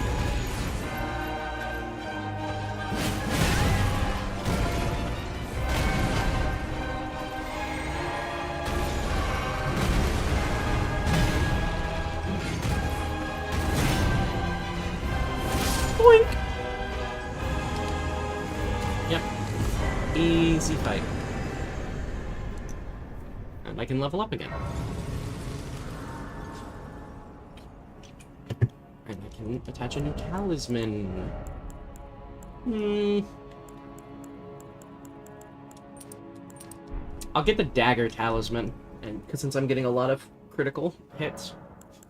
Boink. Yep. Easy fight. And I can level up again. And I can attach a new talisman. I'll get the dagger talisman, and because since I'm getting a lot of critical hits,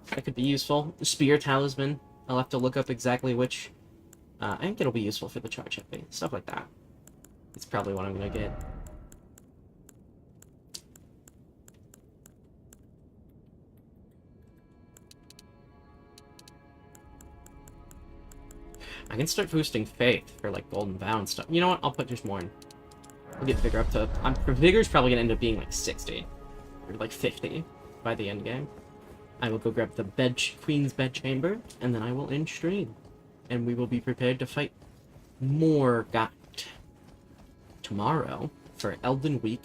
that could be useful. Spear talisman, I'll have to look up exactly which. I think it'll be useful for the charge heavy, stuff like that. It's probably what I'm gonna get. I can start boosting faith for like golden vow and stuff. You know what? I'll put just more in. We'll get vigor up to. Vigor's probably gonna end up being like 60 or like 50 by the end game. I will go grab the Queen's Bedchamber, and then I will end stream, and we will be prepared to fight more tomorrow for Elden Week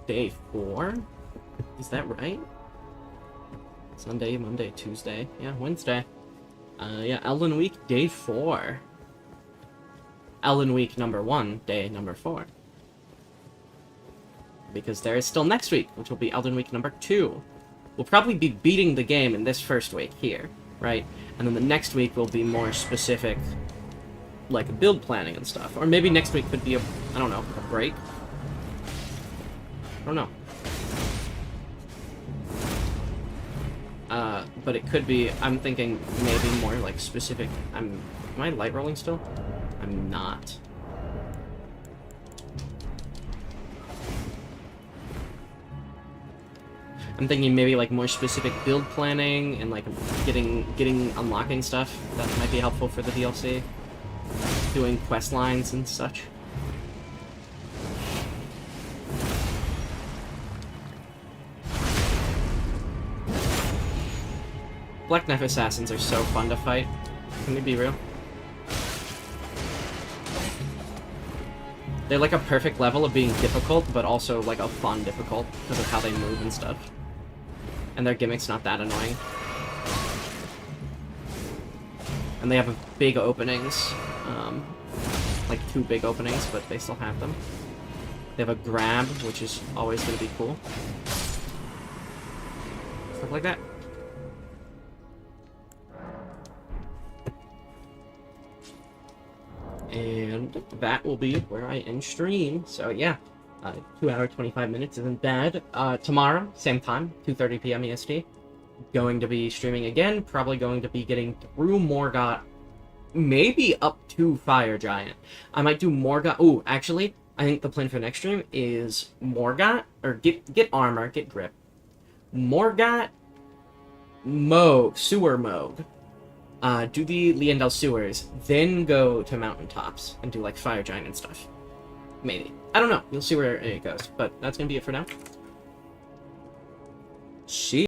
Day 4. Is that right? Sunday, Monday, Tuesday. Yeah, Wednesday. Yeah, Elden Week, Day 4. Elden Week number 1, Day number 4. Because there is still next week, which will be Elden Week number 2. We'll probably be beating the game in this first week here, right? And then the next week will be more specific, like build planning and stuff. Or maybe next week could be I don't know, a break? I don't know. But it could be, I'm thinking maybe more like specific. Am I light rolling still? I'm not. I'm thinking maybe like more specific build planning and like unlocking stuff that might be helpful for the DLC. Doing quest lines and such. Black Knife Assassins are so fun to fight. Can we be real? They're like a perfect level of being difficult, but also like a fun difficult because of how they move and stuff. And their gimmick's not that annoying. And they have big openings. Like 2 big openings, but they still have them. They have a grab, which is always going to be cool. Stuff like that. And that will be where I end stream. So yeah, 2 hour 25 minutes isn't bad. Tomorrow, same time, 2:30 p.m. EST. Going to be streaming again. Probably going to be getting through Morgott. Maybe up to Fire Giant. I might do Morgott. Ooh, actually, I think the plan for next stream is Morgott, or get armor, get grip. Morgott, Moog, Sewer Moog. Do the Liendel sewers, then go to mountaintops and do like Fire Giant and stuff. Maybe. I don't know. You'll see where it goes. But that's gonna be it for now. See